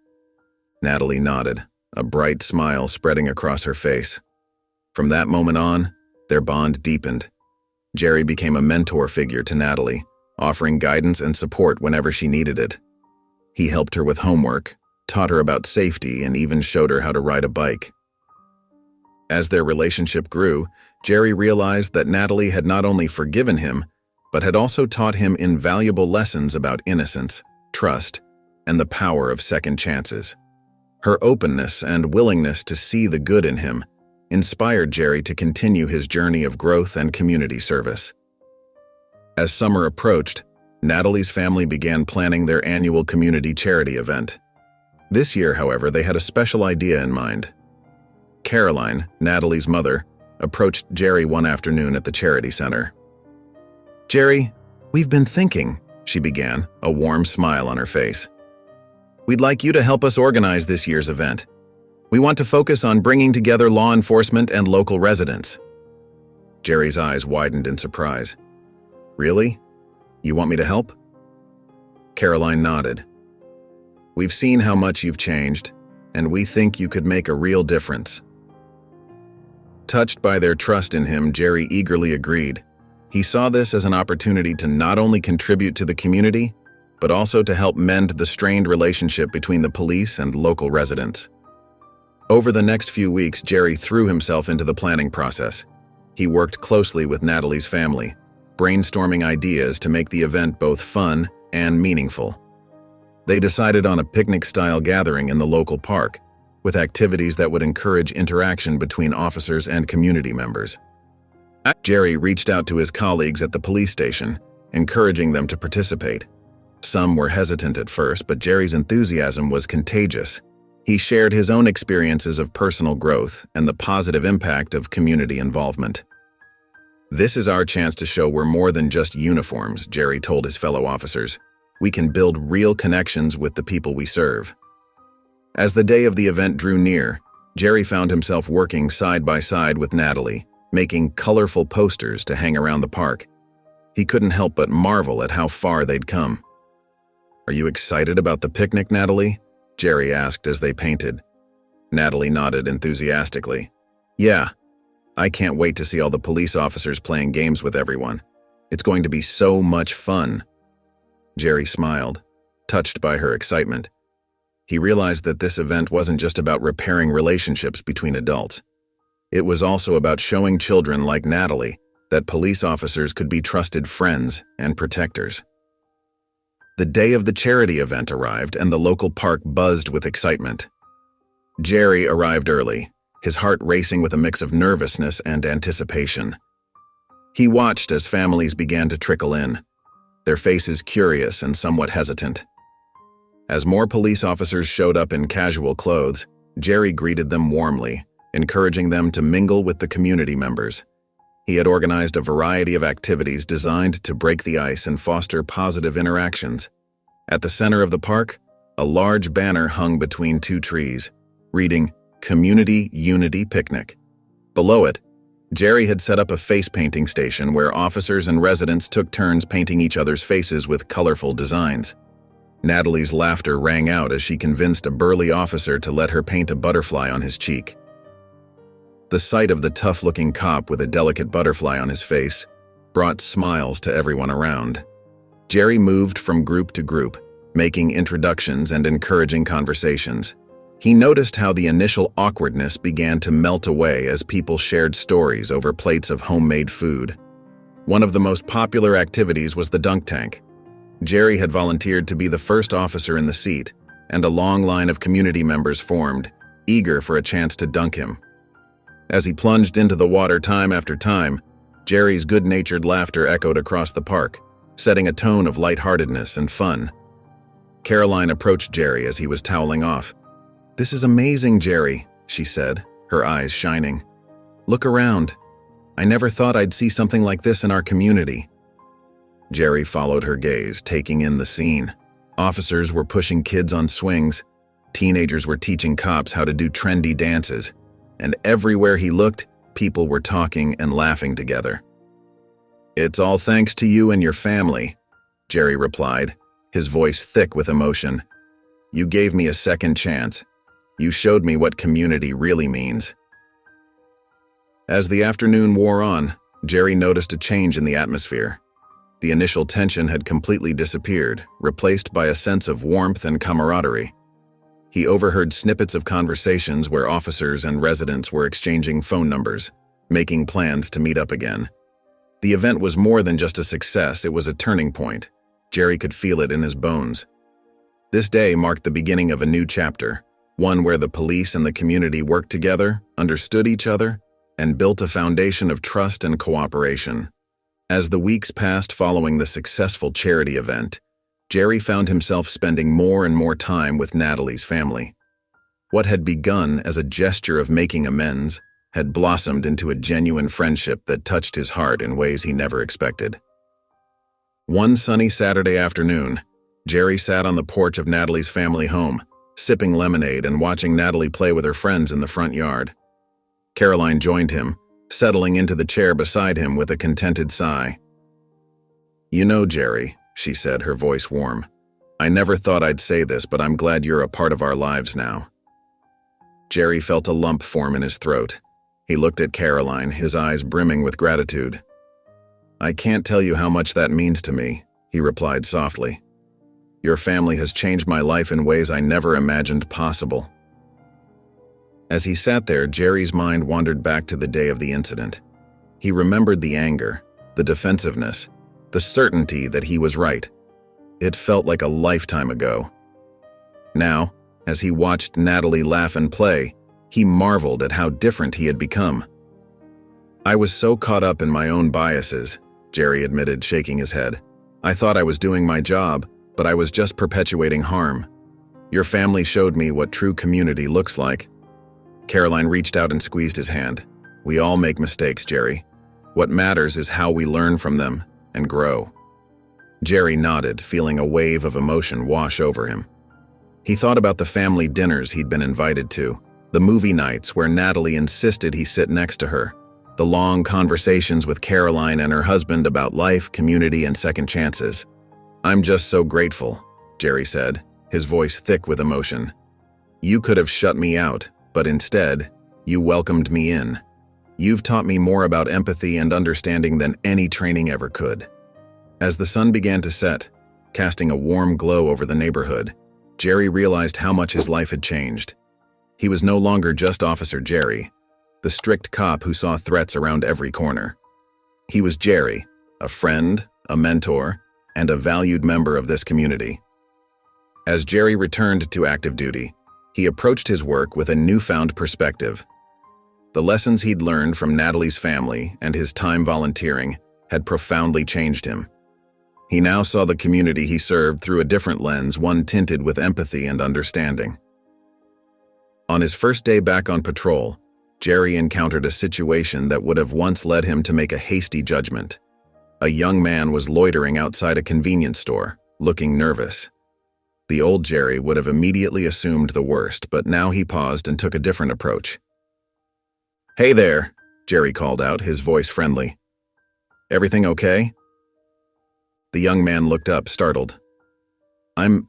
Natalie nodded, a bright smile spreading across her face. From that moment on, their bond deepened. Jerry became a mentor figure to Natalie, offering guidance and support whenever she needed it. He helped her with homework, taught her about safety, and even showed her how to ride a bike. As their relationship grew, Jerry realized that Natalie had not only forgiven him, but had also taught him invaluable lessons about innocence, trust, and the power of second chances. Her openness and willingness to see the good in him inspired Jerry to continue his journey of growth and community service. As summer approached, Natalie's family began planning their annual community charity event. This year, however, they had a special idea in mind. Caroline, Natalie's mother, approached Jerry one afternoon at the charity center. "Jerry, we've been thinking," she began, a warm smile on her face. "We'd like you to help us organize this year's event. We want to focus on bringing together law enforcement and local residents." Jerry's eyes widened in surprise. "Really? You want me to help?" Caroline nodded. "We've seen how much you've changed, and we think you could make a real difference." Touched by their trust in him, Jerry eagerly agreed. He saw this as an opportunity to not only contribute to the community, but also to help mend the strained relationship between the police and local residents. Over the next few weeks, Jerry threw himself into the planning process. He worked closely with Natalie's family, brainstorming ideas to make the event both fun and meaningful. They decided on a picnic-style gathering in the local park, with activities that would encourage interaction between officers and community members. Jerry reached out to his colleagues at the police station, encouraging them to participate. Some were hesitant at first, but Jerry's enthusiasm was contagious. He shared his own experiences of personal growth and the positive impact of community involvement. "This is our chance to show we're more than just uniforms," Jerry told his fellow officers. "We can build real connections with the people we serve." As the day of the event drew near, Jerry found himself working side by side with Natalie, making colorful posters to hang around the park. He couldn't help but marvel at how far they'd come. "Are you excited about the picnic, Natalie?" Jerry asked as they painted. Natalie nodded enthusiastically. Yeah, I can't wait to see all the police officers playing games with everyone. It's going to be so much fun. Jerry smiled, touched by her excitement. He realized that this event wasn't just about repairing relationships between adults. It was also about showing children like Natalie that police officers could be trusted friends and protectors. The day of the charity event arrived and the local park buzzed with excitement. Jerry arrived early, his heart racing with a mix of nervousness and anticipation. He watched as families began to trickle in, their faces curious and somewhat hesitant. As more police officers showed up in casual clothes, Jerry greeted them warmly, encouraging them to mingle with the community members. He had organized a variety of activities designed to break the ice and foster positive interactions. At the center of the park, a large banner hung between two trees, reading, "Community Unity Picnic." Below it, Jerry had set up a face painting station where officers and residents took turns painting each other's faces with colorful designs. Natalie's laughter rang out as she convinced a burly officer to let her paint a butterfly on his cheek. The sight of the tough-looking cop with a delicate butterfly on his face brought smiles to everyone around. Jerry moved from group to group, making introductions and encouraging conversations. He noticed how the initial awkwardness began to melt away as people shared stories over plates of homemade food. One of the most popular activities was the dunk tank. Jerry had volunteered to be the first officer in the seat, and a long line of community members formed, eager for a chance to dunk him. As he plunged into the water time after time, Jerry's good-natured laughter echoed across the park, setting a tone of lightheartedness and fun. Caroline approached Jerry as he was toweling off. "This is amazing, Jerry," she said, her eyes shining. "Look around. I never thought I'd see something like this in our community." Jerry followed her gaze, taking in the scene. Officers were pushing kids on swings. Teenagers were teaching cops how to do trendy dances. And everywhere he looked, people were talking and laughing together. "It's all thanks to you and your family," Jerry replied, his voice thick with emotion. "You gave me a second chance. You showed me what community really means." As the afternoon wore on, Jerry noticed a change in the atmosphere. The initial tension had completely disappeared, replaced by a sense of warmth and camaraderie. He overheard snippets of conversations where officers and residents were exchanging phone numbers, making plans to meet up again. The event was more than just a success, it was a turning point. Jerry could feel it in his bones. This day marked the beginning of a new chapter, one where the police and the community worked together, understood each other, and built a foundation of trust and cooperation. As the weeks passed following the successful charity event, Jerry found himself spending more and more time with Natalie's family. What had begun as a gesture of making amends had blossomed into a genuine friendship that touched his heart in ways he never expected. One sunny Saturday afternoon, Jerry sat on the porch of Natalie's family home, sipping lemonade and watching Natalie play with her friends in the front yard. Caroline joined him, settling into the chair beside him with a contented sigh. "You know, Jerry," she said, her voice warm, "I never thought I'd say this, but I'm glad you're a part of our lives now." Jerry felt a lump form in his throat. He looked at Caroline, his eyes brimming with gratitude. "I can't tell you how much that means to me," he replied softly. "Your family has changed my life in ways I never imagined possible." As he sat there, Jerry's mind wandered back to the day of the incident. He remembered the anger, the defensiveness, the certainty that he was right. It felt like a lifetime ago. Now, as he watched Natalie laugh and play, he marveled at how different he had become. "I was so caught up in my own biases," Jerry admitted, shaking his head. "I thought I was doing my job, but I was just perpetuating harm. Your family showed me what true community looks like." Caroline reached out and squeezed his hand. "We all make mistakes, Jerry. What matters is how we learn from them and grow." Jerry nodded, feeling a wave of emotion wash over him. He thought about the family dinners he'd been invited to, the movie nights where Natalie insisted he sit next to her, the long conversations with Caroline and her husband about life, community, and second chances. "I'm just so grateful," Jerry said, his voice thick with emotion. You could have shut me out, but instead, you welcomed me in. You've taught me more about empathy and understanding than any training ever could." As the sun began to set, casting a warm glow over the neighborhood, Jerry realized how much his life had changed. He was no longer just Officer Jerry, the strict cop who saw threats around every corner. He was Jerry, a friend, a mentor, and a valued member of this community. As Jerry returned to active duty, he approached his work with a newfound perspective. The lessons he'd learned from Natalie's family and his time volunteering had profoundly changed him. He now saw the community he served through a different lens, one tinted with empathy and understanding. On his first day back on patrol, Jerry encountered a situation that would have once led him to make a hasty judgment. A young man was loitering outside a convenience store, looking nervous. The old Jerry would have immediately assumed the worst, but now he paused and took a different approach. "Hey there," Jerry called out, his voice friendly. "Everything okay?" The young man looked up, startled. I'm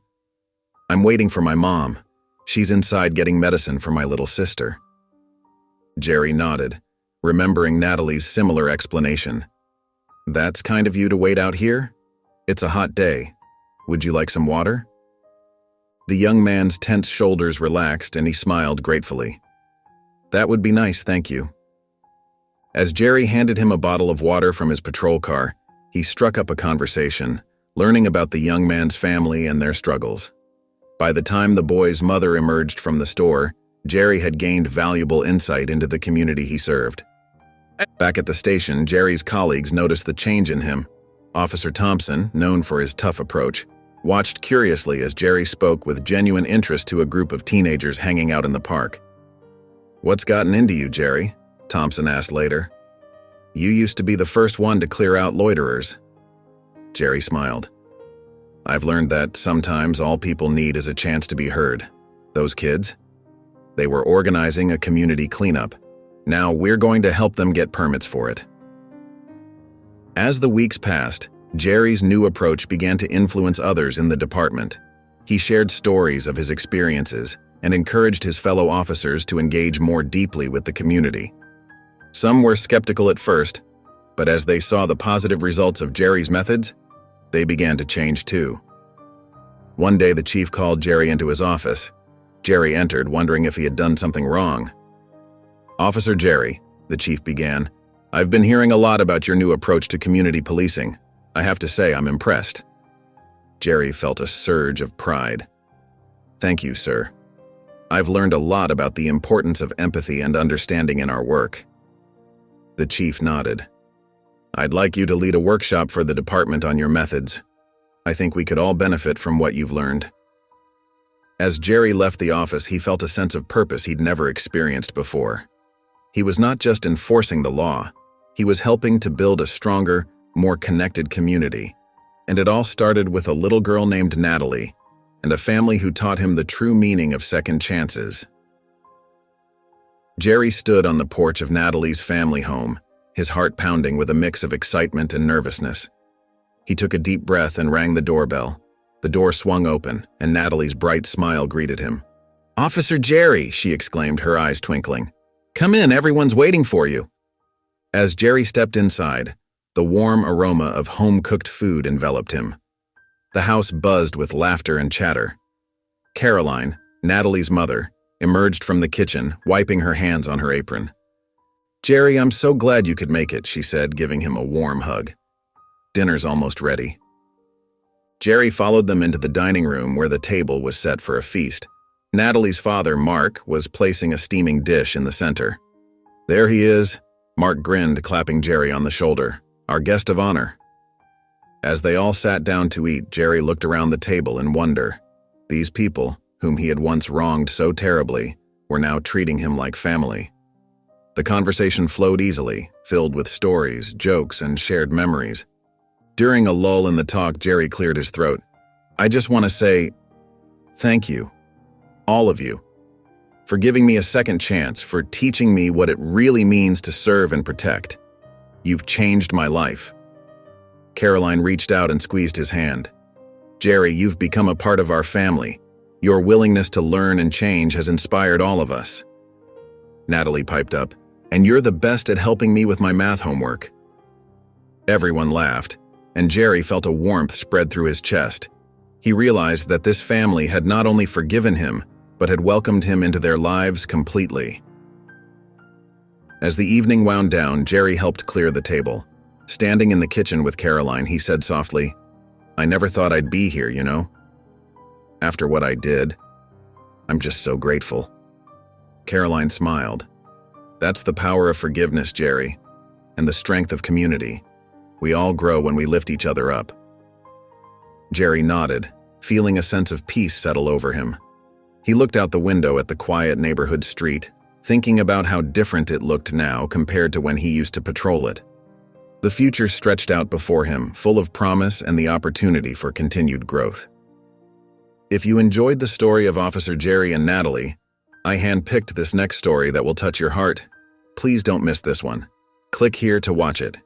waiting for my mom. She's inside getting medicine for my little sister." Jerry nodded, remembering Natalie's similar explanation. "That's kind of you to wait out here? It's a hot day. Would you like some water?" The young man's tense shoulders relaxed and he smiled gratefully. "That would be nice, thank you." As Jerry handed him a bottle of water from his patrol car, he struck up a conversation, learning about the young man's family and their struggles. By the time the boy's mother emerged from the store, Jerry had gained valuable insight into the community he served. Back at the station, Jerry's colleagues noticed the change in him. Officer Thompson, known for his tough approach, watched curiously as Jerry spoke with genuine interest to a group of teenagers hanging out in the park. "What's gotten into you, Jerry?" Thompson asked later. "You used to be the first one to clear out loiterers." Jerry smiled. "I've learned that sometimes all people need is a chance to be heard. Those kids? They were organizing a community cleanup. Now we're going to help them get permits for it." As the weeks passed, Jerry's new approach began to influence others in the department. He shared stories of his experiences and encouraged his fellow officers to engage more deeply with the community. Some were skeptical at first, but as they saw the positive results of Jerry's methods, they began to change too. One day the chief called Jerry into his office. Jerry entered, wondering if he had done something wrong. "Officer Jerry," the chief began, "I've been hearing a lot about your new approach to community policing. I have to say I'm impressed." Jerry felt a surge of pride. "Thank you, sir. I've learned a lot about the importance of empathy and understanding in our work." The chief nodded. "I'd like you to lead a workshop for the department on your methods. I think we could all benefit from what you've learned." As Jerry left the office, he felt a sense of purpose he'd never experienced before. He was not just enforcing the law, he was helping to build a stronger, more connected community. And it all started with a little girl named Natalie, and a family who taught him the true meaning of second chances. Jerry stood on the porch of Natalie's family home, his heart pounding with a mix of excitement and nervousness. He took a deep breath and rang the doorbell. The door swung open, and Natalie's bright smile greeted him. "Officer Jerry," she exclaimed, her eyes twinkling. "Come in, everyone's waiting for you." As Jerry stepped inside, the warm aroma of home-cooked food enveloped him. The house buzzed with laughter and chatter. Caroline, Natalie's mother, emerged from the kitchen, wiping her hands on her apron. "Jerry, I'm so glad you could make it," she said, giving him a warm hug. "Dinner's almost ready." Jerry followed them into the dining room where the table was set for a feast. Natalie's father, Mark, was placing a steaming dish in the center. "There he is," Mark grinned, clapping Jerry on the shoulder. "Our guest of honor." As they all sat down to eat, Jerry looked around the table in wonder. These people, whom he had once wronged so terribly, were now treating him like family. The conversation flowed easily, filled with stories, jokes, and shared memories. During a lull in the talk, Jerry cleared his throat. "I just want to say thank you, all of you, for giving me a second chance, for teaching me what it really means to serve and protect. You've changed my life." Caroline reached out and squeezed his hand. "Jerry, you've become a part of our family. Your willingness to learn and change has inspired all of us." Natalie piped up, "And you're the best at helping me with my math homework." Everyone laughed, and Jerry felt a warmth spread through his chest. He realized that this family had not only forgiven him, but had welcomed him into their lives completely. As the evening wound down, Jerry helped clear the table. Standing in the kitchen with Caroline, he said softly, "I never thought I'd be here, you know? After what I did, I'm just so grateful." Caroline smiled. "That's the power of forgiveness, Jerry, and the strength of community. We all grow when we lift each other up." Jerry nodded, feeling a sense of peace settle over him. He looked out the window at the quiet neighborhood street, thinking about how different it looked now compared to when he used to patrol it. The future stretched out before him, full of promise and the opportunity for continued growth. If you enjoyed the story of Officer Jerry and Natalie, I handpicked this next story that will touch your heart. Please don't miss this one. Click here to watch it.